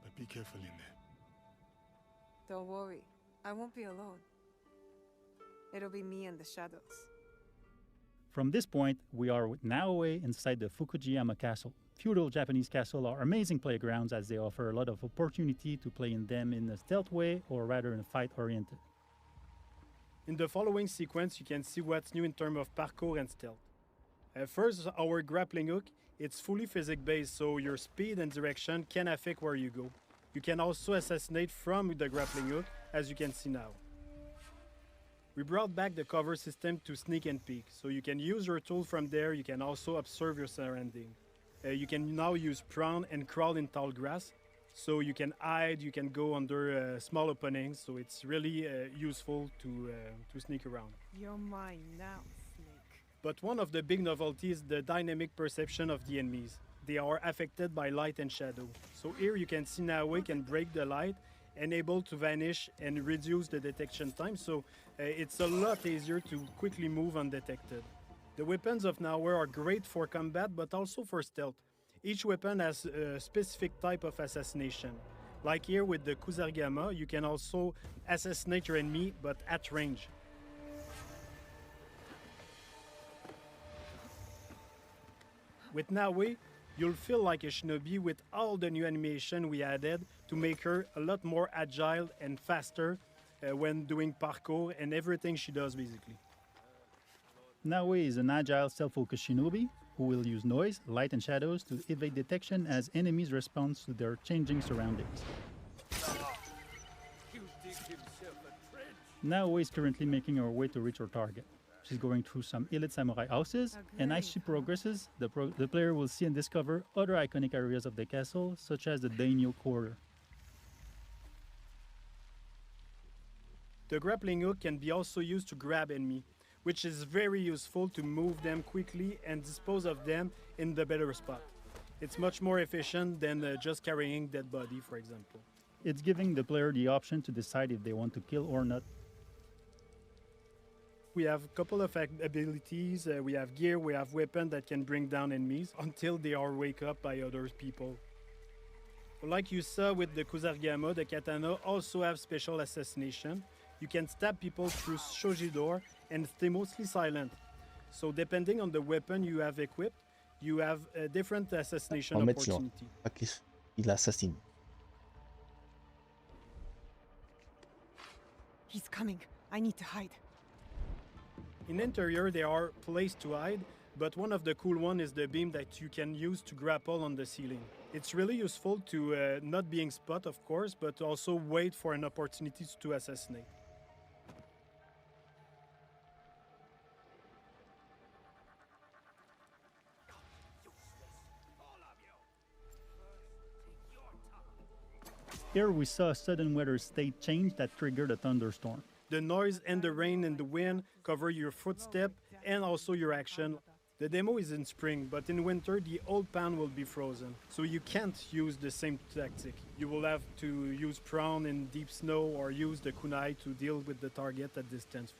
S14: But be careful in there.
S12: Don't worry. I won't be alone. It'll be me and the shadows.
S20: From this point, we are with Naoe inside the Fukujiyama Castle. Feudal Japanese castles are amazing playgrounds as they offer a lot of opportunity to play in them in a stealth way or rather in a fight-oriented.
S21: In the following sequence, you can see what's new in terms of parkour and stealth. First, our grappling hook. It's fully physics-based, so your speed and direction can affect where you go. You can also assassinate from the grappling hook, as you can see now. We brought back the cover system to sneak and peek, so you can use your tool from there. You can also observe your surrounding. you can now use prone and crawl in tall grass. So you can hide, you can go under small openings, so it's really useful to sneak around.
S10: You're mine now, Snake.
S21: But one of the big novelties is the dynamic perception of the enemies. They are affected by light and shadow. So here you can see Nawe can break the light and able to vanish and reduce the detection time, so it's a lot easier to quickly move undetected. The weapons of Nawe are great for combat, but also for stealth. Each weapon has a specific type of assassination. Like here with the Kusarigama, you can also assassinate your enemy, but at range. With Nawe, you'll feel like a shinobi with all the new animation we added to make her a lot more agile and faster when doing parkour and everything she does basically.
S20: Nawe is an agile, self-focused shinobi who will use noise, light and shadows to evade detection as enemies respond to their changing surroundings. Nawe is currently making her way to reach her target. She's going through some elite samurai houses, and as she progresses, the player will see and discover other iconic areas of the castle, such as the daimyo quarter.
S21: The grappling hook can be also used to grab enemy, which is very useful to move them quickly and dispose of them in the better spot. It's much more efficient than just carrying dead body, for example.
S20: It's giving the player the option to decide if they want to kill or not.
S21: We have a couple of abilities, we have gear, we have weapons that can bring down enemies until they are wake up by other people. Like you saw with the Kusarigama, the katana also have special assassination. You can stab people through shoji door and stay mostly silent. So depending on the weapon you have equipped, you have a different assassination opportunity.
S8: Il assassine.
S10: He's coming. I need to hide.
S21: In interior, there are places to hide, but one of the cool ones is the beam that you can use to grapple on the ceiling. It's really useful to not being spot, of course, but also wait for an opportunity to assassinate.
S20: Here we saw a sudden weather state change that triggered a thunderstorm.
S21: The noise and the rain and the wind cover your footstep and also your action. The demo is in spring, but in winter the old pan will be frozen, so you can't use the same tactic. You will have to use prone in deep snow or use the kunai to deal with the target at distance.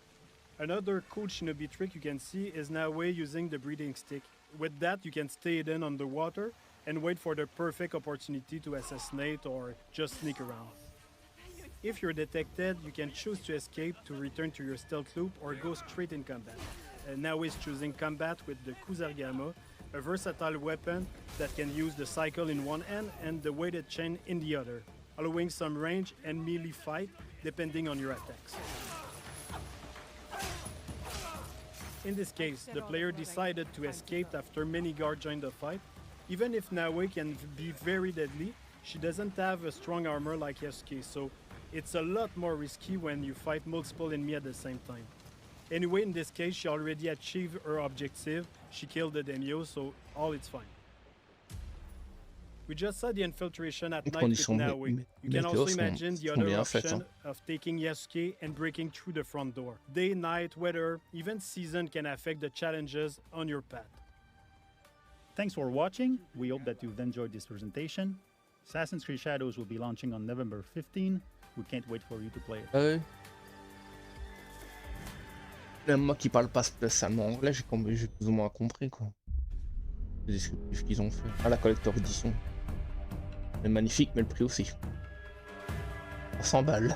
S21: Another cool shinobi trick you can see is Nawe using the breathing stick. With that you can stay hidden underwater and wait for the perfect opportunity to assassinate or just sneak around. If you're detected, you can choose to escape to return to your stealth loop or go straight in combat. Nawe is choosing combat with the Kusarigama, a versatile weapon that can use the cycle in one hand and the weighted chain in the other, allowing some range and melee fight depending on your attacks. In this case, the player decided to escape after many guards joined the fight. Even if Nawe can be very deadly, she doesn't have a strong armor like Yasuke, so it's a lot more risky when you fight multiple enemies at the same time. Anyway, in this case, she already achieved her objective. She killed the daimyo, so all is fine. We just saw the infiltration at night with Nawe. You can also imagine the other option of taking Yasuke and breaking through the front door. Day, night, weather, even season can affect the challenges on your path.
S20: Thanks for watching. We hope that you've enjoyed this presentation. Assassin's Creed Shadows will be launching on November 15. We can't wait for you to play it.
S8: Même moi qui parle pas spécialement anglais, j'ai plus ou moins compris quoi. Les descriptifs qu'ils ont fait. Ah, la collector edition. Elle est magnifique, mais le prix aussi. 100 balles.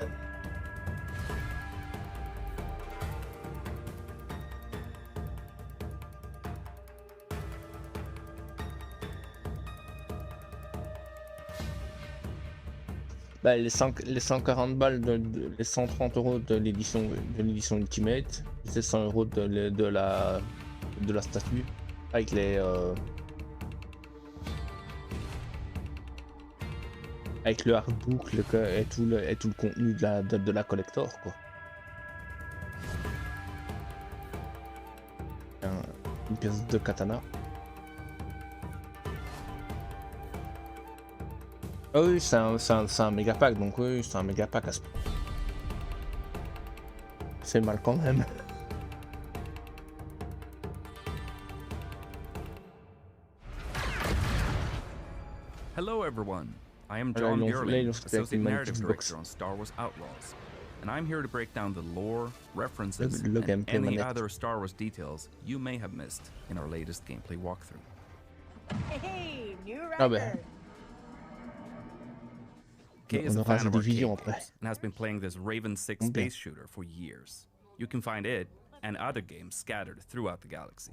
S8: Bah, les 140 balles, les 130 € de l'édition Ultimate, c'est 100 € de la statue, avec les avec le artbook et tout le contenu de la collector quoi. Une pièce de katana. Ah oui, c'est un méga pack, donc oui, c'est un méga pack à ce point. C'est mal quand même.
S2: Hello everyone, I am
S8: Là,
S2: John
S8: ils l'ont
S2: Bjorling,
S8: fait avec
S2: Associate
S8: une
S2: Narrative
S8: magnifique
S2: Director
S8: box.
S2: on Star Wars Outlaws, and I'm here to break down the lore, references,
S8: Le
S2: and
S8: gameplay
S2: any
S8: manette.
S2: other Star Wars details you may have missed in our latest gameplay walkthrough.
S7: Hey, new
S8: Ah
S7: record.
S8: ben,
S2: Kay is
S8: on
S2: a
S8: aura
S2: fan
S8: une
S2: of arcade
S8: division
S2: games
S8: après.
S2: and has been playing this Raven 6
S8: Bien.
S2: space shooter for years. You can find it and other games scattered throughout the galaxy.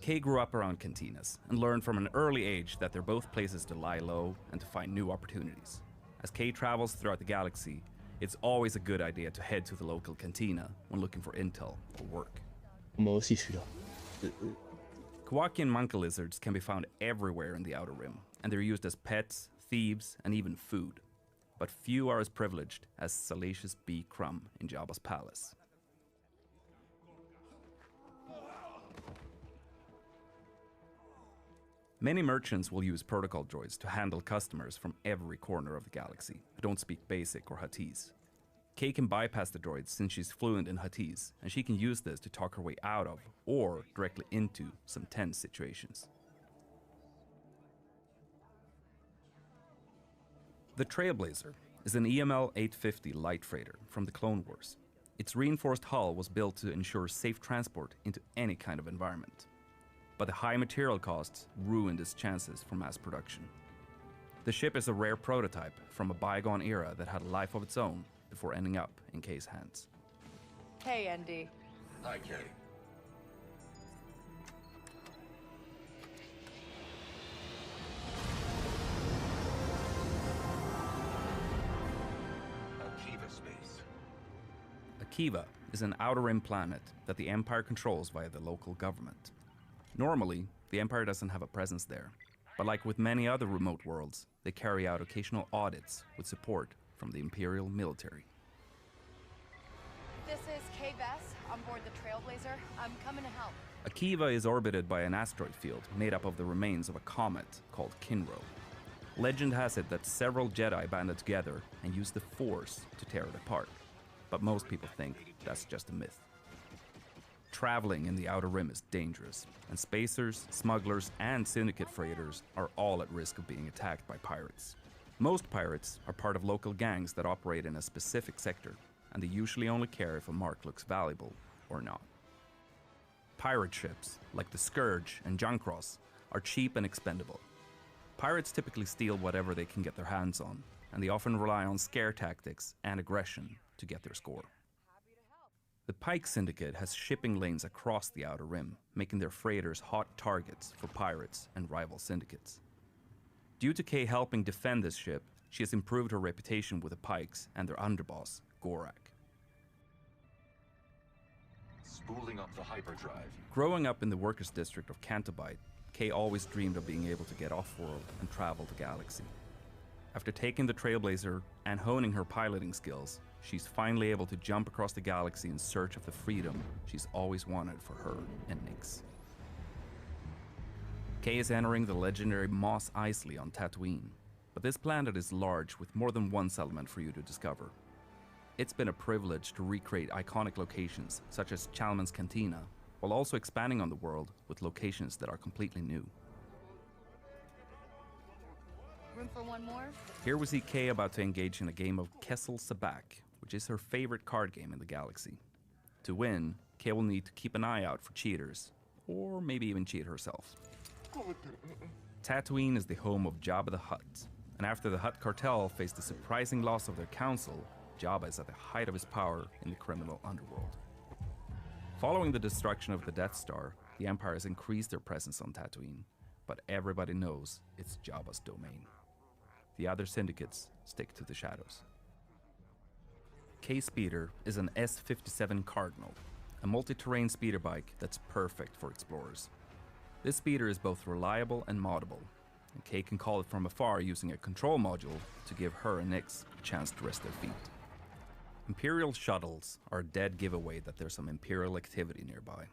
S2: Kay grew up around cantinas and learned from an early age that they're both places to lie low and to find new opportunities. As Kay travels throughout the galaxy, it's always a good idea to head to the local cantina when looking for intel or work.
S8: Moi aussi celui-là.
S2: Kawaki and Monka lizards can be found everywhere in the Outer Rim, and they're used as pets, thieves, and even food. But few are as privileged as Salacious B. Crumb in Jabba's palace. Many merchants will use protocol droids to handle customers from every corner of the galaxy who don't speak Basic or Huttese. Kay can bypass the droids since she's fluent in Huttese, and she can use this to talk her way out of or directly into some tense situations. The Trailblazer is an EML 850 light freighter from the Clone Wars. Its reinforced hull was built to ensure safe transport into any kind of environment. But the high material costs ruined its chances for mass production. The ship is a rare prototype from a bygone era that had a life of its own before ending up in Kay's hands.
S7: Hey, Andy.
S18: Hi, Kay. Akiva space.
S2: Akiva is an Outer Rim planet that the Empire controls via the local government. Normally, the Empire doesn't have a presence there, but like with many other remote worlds, they carry out occasional audits with support from the Imperial military.
S7: This is Kay Bess on board the Trailblazer. I'm coming to help.
S2: Akiva is orbited by an asteroid field made up of the remains of a comet called Kinro. Legend has it that several Jedi banded together and used the Force to tear it apart, but most people think that's just a myth. Traveling in the Outer Rim is dangerous, and spacers, smugglers, and syndicate freighters are all at risk of being attacked by pirates. Most pirates are part of local gangs that operate in a specific sector, and they usually only care if a mark looks valuable or not. Pirate ships, like the Scourge and Junkross, are cheap and expendable. Pirates typically steal whatever they can get their hands on, and they often rely on scare tactics and aggression to get their score. The Pike Syndicate has shipping lanes across the Outer Rim, making their freighters hot targets for pirates and rival syndicates. Due to Kay helping defend this ship, she has improved her reputation with the Pikes and their underboss, Gorak.
S18: Spooling up the hyperdrive.
S2: Growing up in the workers' district of Cantabite, Kay always dreamed of being able to get off-world and travel the galaxy. After taking the Trailblazer and honing her piloting skills, she's finally able to jump across the galaxy in search of the freedom she's always wanted for her and Nyx. Kay is entering the legendary Mos Eisley on Tatooine, but this planet is large with more than one settlement for you to discover. It's been a privilege to recreate iconic locations such as Chalmun's Cantina, while also expanding on the world with locations that are completely new.
S7: Room for one more?
S2: Here we see Kay about to engage in a game of Kessel Sabak, which is her favorite card game in the galaxy. To win, Kay will need to keep an eye out for cheaters, or maybe even cheat herself. Tatooine is the home of Jabba the Hutt, and after the Hutt cartel faced the surprising loss of their council, Jabba is at the height of his power in the criminal underworld. Following the destruction of the Death Star, the Empire has increased their presence on Tatooine, but everybody knows it's Jabba's domain. The other syndicates stick to the shadows. K-Speeder is an S57 Cardinal, a multi-terrain speeder bike that's perfect for explorers. This speeder is both reliable and moddable, and Kay can call it from afar using a control module to give her and Nyx a chance to rest their feet. Imperial shuttles are a dead giveaway that there's some Imperial activity nearby.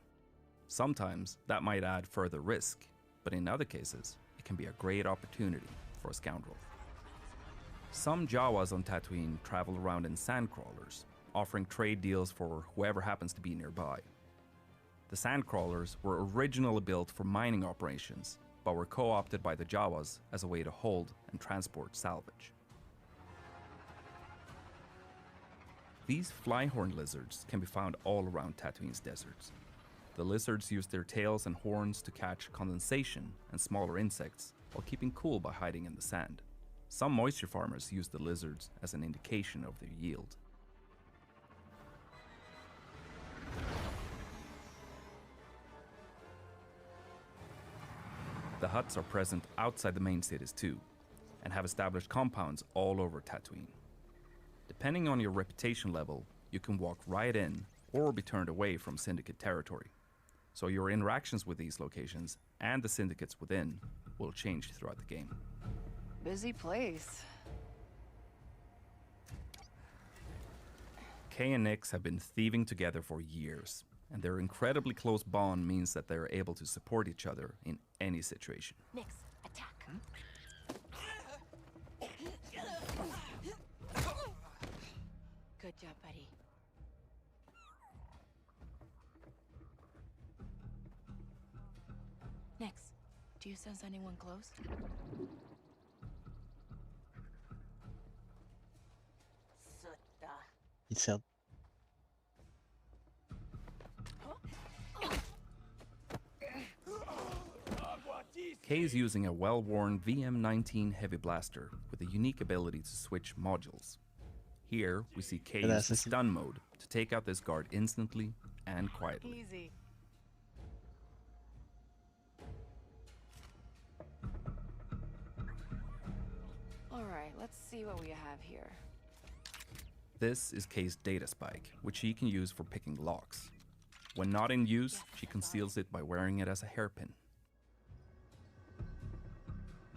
S2: Sometimes that might add further risk, but in other cases, it can be a great opportunity for a scoundrel. Some Jawas on Tatooine travel around in sandcrawlers, offering trade deals for whoever happens to be nearby. The sandcrawlers were originally built for mining operations, but were co-opted by the Jawas as a way to hold and transport salvage. These flyhorn lizards can be found all around Tatooine's deserts. The lizards use their tails and horns to catch condensation and smaller insects while keeping cool by hiding in the sand. Some moisture farmers use the lizards as an indication of their yield. The Hutts are present outside the main cities too, and have established compounds all over Tatooine. Depending on your reputation level, you can walk right in or be turned away from Syndicate territory. So your interactions with these locations and the syndicates within will change throughout the game.
S7: Busy place.
S2: Kay and Nix have been thieving together for years, and their incredibly close bond means that they are able to support each other in any situation.
S9: Nix, attack.
S7: Good job, buddy. Nix, do you sense anyone close?
S8: Il sert.
S2: Kay is using a well-worn VM-19 heavy blaster with a unique ability to switch modules. Here, we see Kay use the stun mode to take out this guard instantly and quietly.
S7: Easy. All right, let's see what we have here.
S2: This is Kay's data spike, which she can use for picking locks. When not in use, she conceals it by wearing it as a hairpin.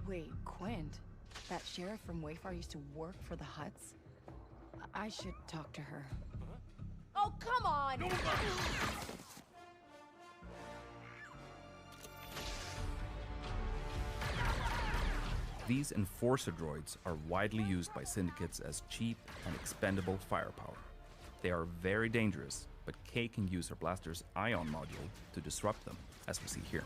S7: Wait, Quint? That sheriff from Wayfar used to work for the Hutts? I should talk to her. Oh, come on!
S2: These enforcer droids are widely used by syndicates as cheap and expendable firepower. They are very dangerous, but Kay can use her blaster's ion module to disrupt them, as we see here.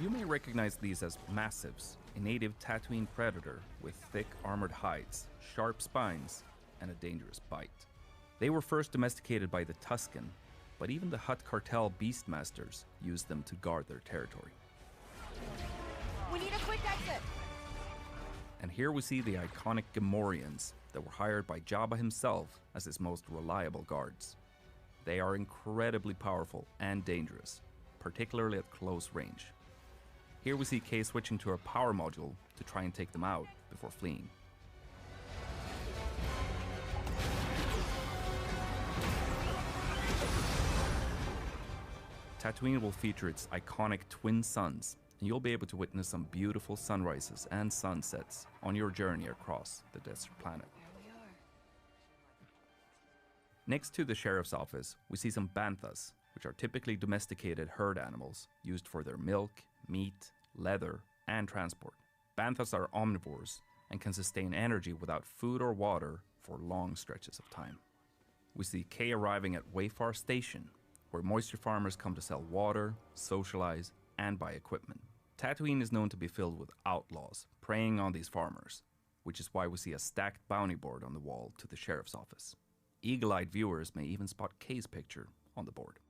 S2: You may recognize these as massives, a native Tatooine predator with thick armored hides, sharp spines, and a dangerous bite. They were first domesticated by the Tusken, but even the Hutt cartel beastmasters used them to guard their territory.
S7: We need a quick exit!
S2: And here we see the iconic Gamorreans that were hired by Jabba himself as his most reliable guards. They are incredibly powerful and dangerous, particularly at close range. Here we see Kay switching to her power module to try and take them out before fleeing. Tatooine will feature its iconic twin suns, and you'll be able to witness some beautiful sunrises and sunsets on your journey across the desert planet. Next to the sheriff's office, we see some banthas, which are typically domesticated herd animals used for their milk, meat, leather, and transport. Banthas are omnivores and can sustain energy without food or water for long stretches of time. We see Kay arriving at Wayfar Station, where moisture farmers come to sell water, socialize, and buy equipment. Tatooine is known to be filled with outlaws preying on these farmers, which is why we see a stacked bounty board on the wall to the sheriff's office. Eagle-eyed viewers may even spot Kay's picture on the board.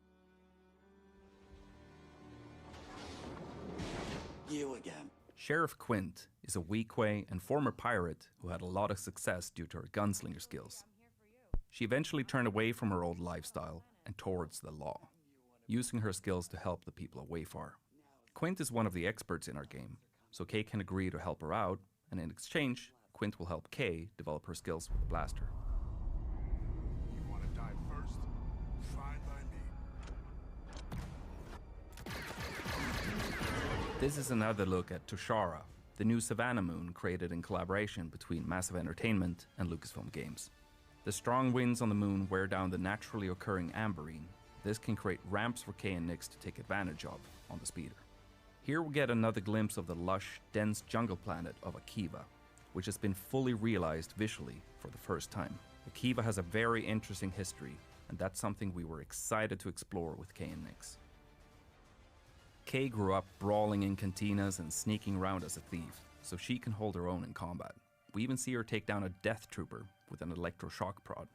S1: You again.
S2: Sheriff Quint is a Weequay and former pirate who had a lot of success due to her gunslinger skills. She eventually turned away from her old lifestyle and towards the law, using her skills to help the people of Wayfar. Quint is one of the experts in our game, so Kay can agree to help her out, and in exchange, Quint will help Kay develop her skills with the blaster.
S22: You want to die first? Fine by me.
S2: This is another look at Toshara, the new Savannah moon created in collaboration between Massive Entertainment and Lucasfilm Games. The strong winds on the moon wear down the naturally occurring amberine, This can create ramps for Kay and Nyx to take advantage of on the speeder. Here we get another glimpse of the lush, dense jungle planet of Akiva, which has been fully realized visually for the first time. Akiva has a very interesting history, and that's something we were excited to explore with Kay and Nyx. Kay grew up brawling in cantinas and sneaking around as a thief, so she can hold her own in combat. We even see her take down a death trooper with an electroshock prod.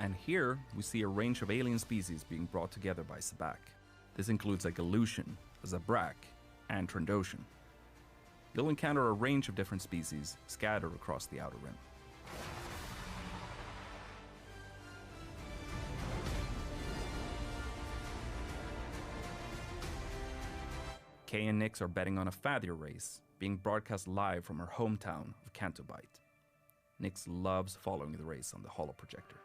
S2: And here, we see a range of alien species being brought together by Sabak. This includes a Galushan, a Zabrak, and Trandoshan. You'll encounter a range of different species scattered across the Outer Rim. Kay and Nyx are betting on a Fadir race, being broadcast live from her hometown of Cantobite. Nyx loves following the race on the holo projector.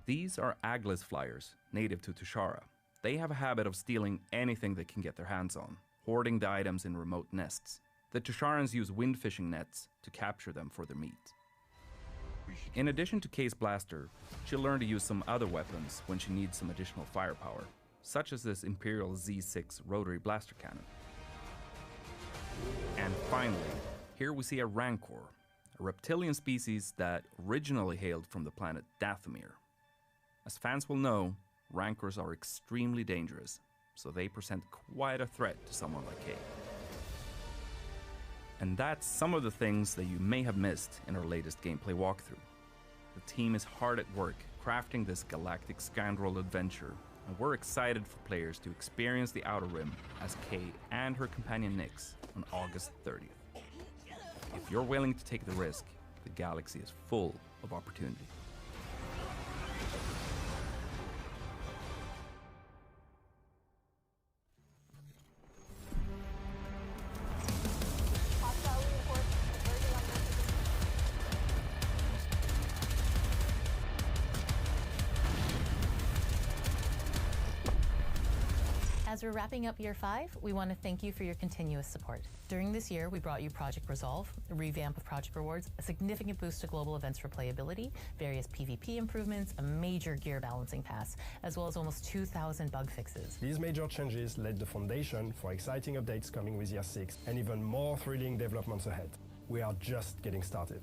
S2: These are Aglis flyers, native to Tushara. They have a habit of stealing anything they can get their hands on, hoarding the items in remote nests. The Tusharans use wind fishing nets to capture them for their meat. In addition to Kay's blaster, she'll learn to use some other weapons when she needs some additional firepower, such as this Imperial Z6 rotary blaster cannon. And finally, here we see a Rancor, a reptilian species that originally hailed from the planet Dathomir. As fans will know, Rancors are extremely dangerous, so they present quite a threat to someone like Kay. And that's some of the things that you may have missed in our latest gameplay walkthrough. The team is hard at work crafting this galactic scoundrel adventure, and we're excited for players to experience the Outer Rim as Kay and her companion Nyx on August 30th. If you're willing to take the risk, the galaxy is full of opportunity.
S1: As we're wrapping up year 5, we want to thank you for your continuous support. During this year, we brought you Project Resolve, a revamp of Project Rewards, a significant boost to global events for playability, various PvP improvements, a major gear balancing pass, as well as almost 2,000 bug fixes.
S15: These major changes laid the foundation for exciting updates coming with year 6 and even more thrilling developments ahead. We are just getting started.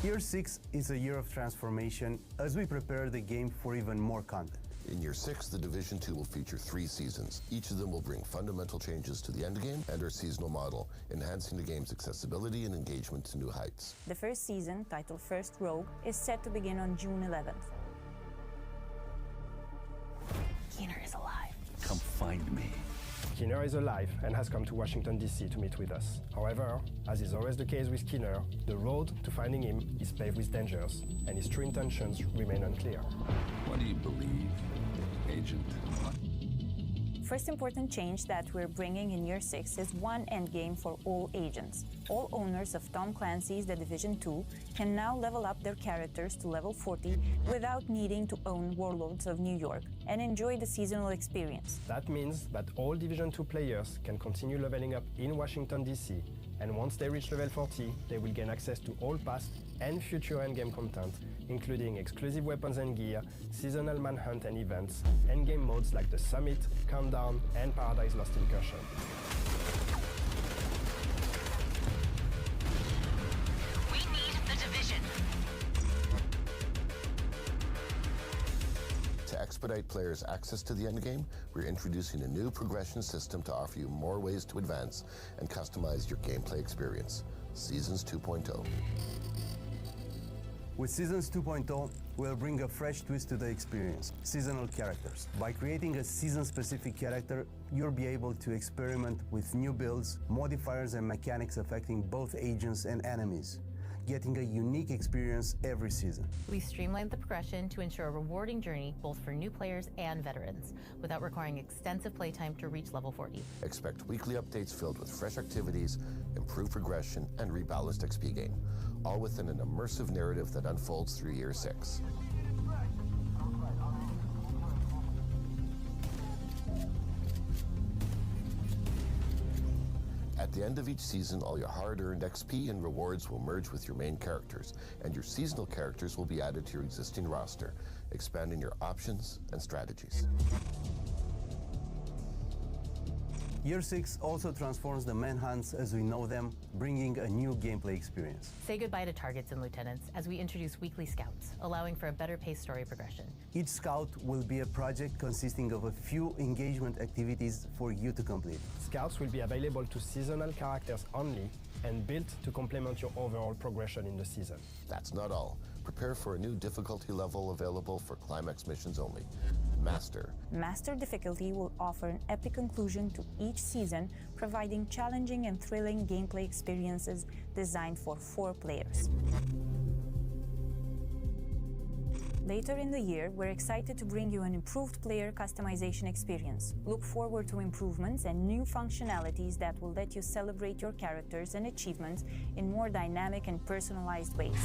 S16: Year 6 is a year of transformation as we prepare the game for even more content.
S17: In Year 6, The Division 2 will feature 3 seasons. Each of them will bring fundamental changes to the endgame and our seasonal model, enhancing the game's accessibility and engagement to new heights.
S23: The first season, titled First Rogue, is set to begin on June 11th.
S1: Keener is alive.
S17: Come find me.
S15: Keener is alive and has come to Washington, D.C. to meet with us. However, as is always the case with Keener, the road to finding him is paved with dangers, and his true intentions remain unclear.
S17: What do you believe, Agent?
S23: First important change that we're bringing in Year 6 is one endgame for all agents. All owners of Tom Clancy's The Division 2 can now level up their characters to level 40 without needing to own Warlords of New York and enjoy the seasonal experience.
S15: That means that all Division 2 players can continue leveling up in Washington, D.C., and once they reach level 40, they will gain access to all past and future endgame content, including exclusive weapons and gear, seasonal manhunt and events, endgame modes like the Summit, Countdown, and Paradise Lost Incursion.
S1: We need the Division.
S17: To expedite players' access to the endgame, we're introducing a new progression system to offer you more ways to advance and customize your gameplay experience. Seasons 2.0.
S16: With Seasons 2.0, we'll bring a fresh twist to the experience, seasonal characters. By creating a season-specific character, you'll be able to experiment with new builds, modifiers, and mechanics affecting both agents and enemies, getting a unique experience every season.
S1: We streamlined the progression to ensure a rewarding journey both for new players and veterans, without requiring extensive playtime to reach level 40.
S17: Expect weekly updates filled with fresh activities, improved progression, and rebalanced XP gain, all within an immersive narrative that unfolds through Year 6. At the end of each season, all your hard-earned XP and rewards will merge with your main characters, and your seasonal characters will be added to your existing roster, expanding your options and strategies.
S16: Year 6 also transforms the manhunts as we know them, bringing a new gameplay experience.
S1: Say goodbye to targets and lieutenants as we introduce weekly scouts, allowing for a better paced story progression.
S16: Each scout will be a project consisting of a few engagement activities for you to complete.
S15: Scouts will be available to seasonal characters only and built to complement your overall progression in the season.
S17: That's not all. Prepare for a new difficulty level available for climax missions only. Master.
S23: Master difficulty will offer an epic conclusion to each season, providing challenging and thrilling gameplay experiences designed for 4 players. Later in the year, we're excited to bring you an improved player customization experience. Look forward to improvements and new functionalities that will let you celebrate your characters and achievements in more dynamic and personalized ways.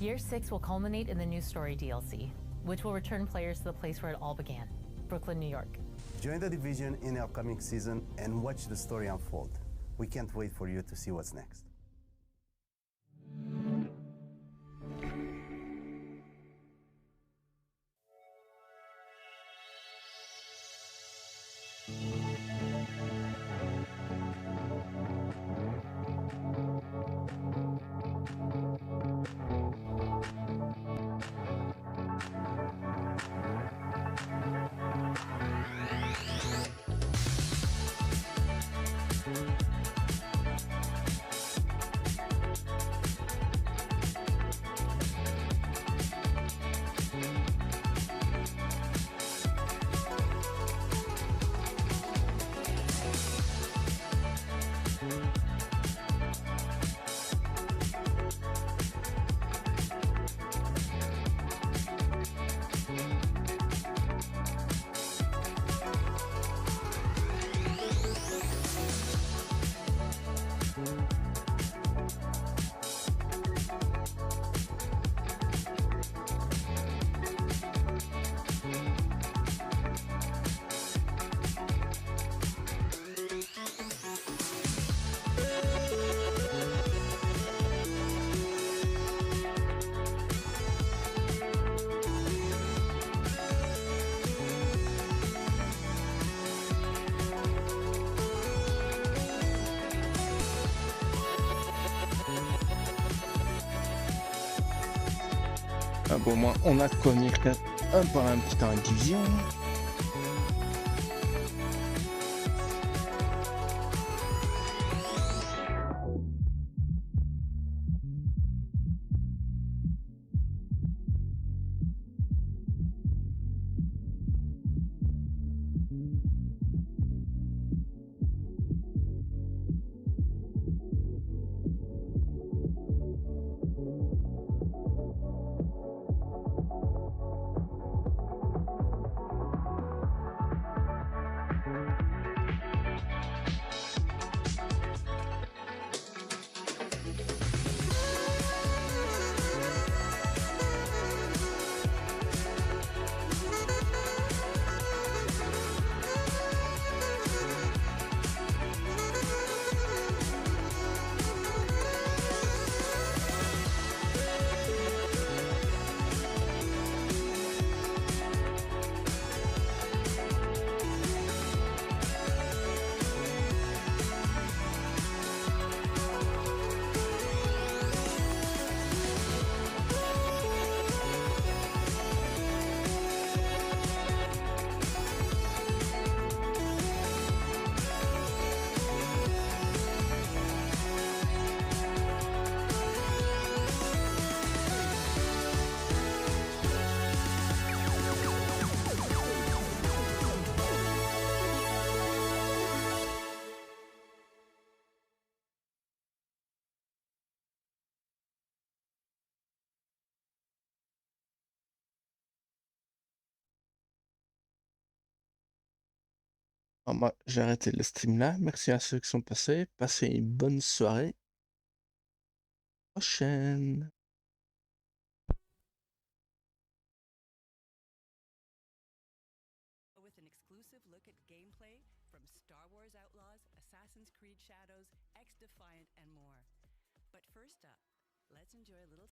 S1: Year 6 will culminate in the new story DLC, which will return players to the place where it all began, Brooklyn, New York.
S16: Join the Division in the upcoming season and watch the story unfold. We can't wait for you to see what's next.
S8: Bon, moi, on a de quoi venir un par un petit temps de division. Moi, j'ai arrêté le stream là. Merci à ceux qui sont passés. Passez une bonne soirée. Prochaine.
S3: Giant, and more. But first up, let's enjoy a little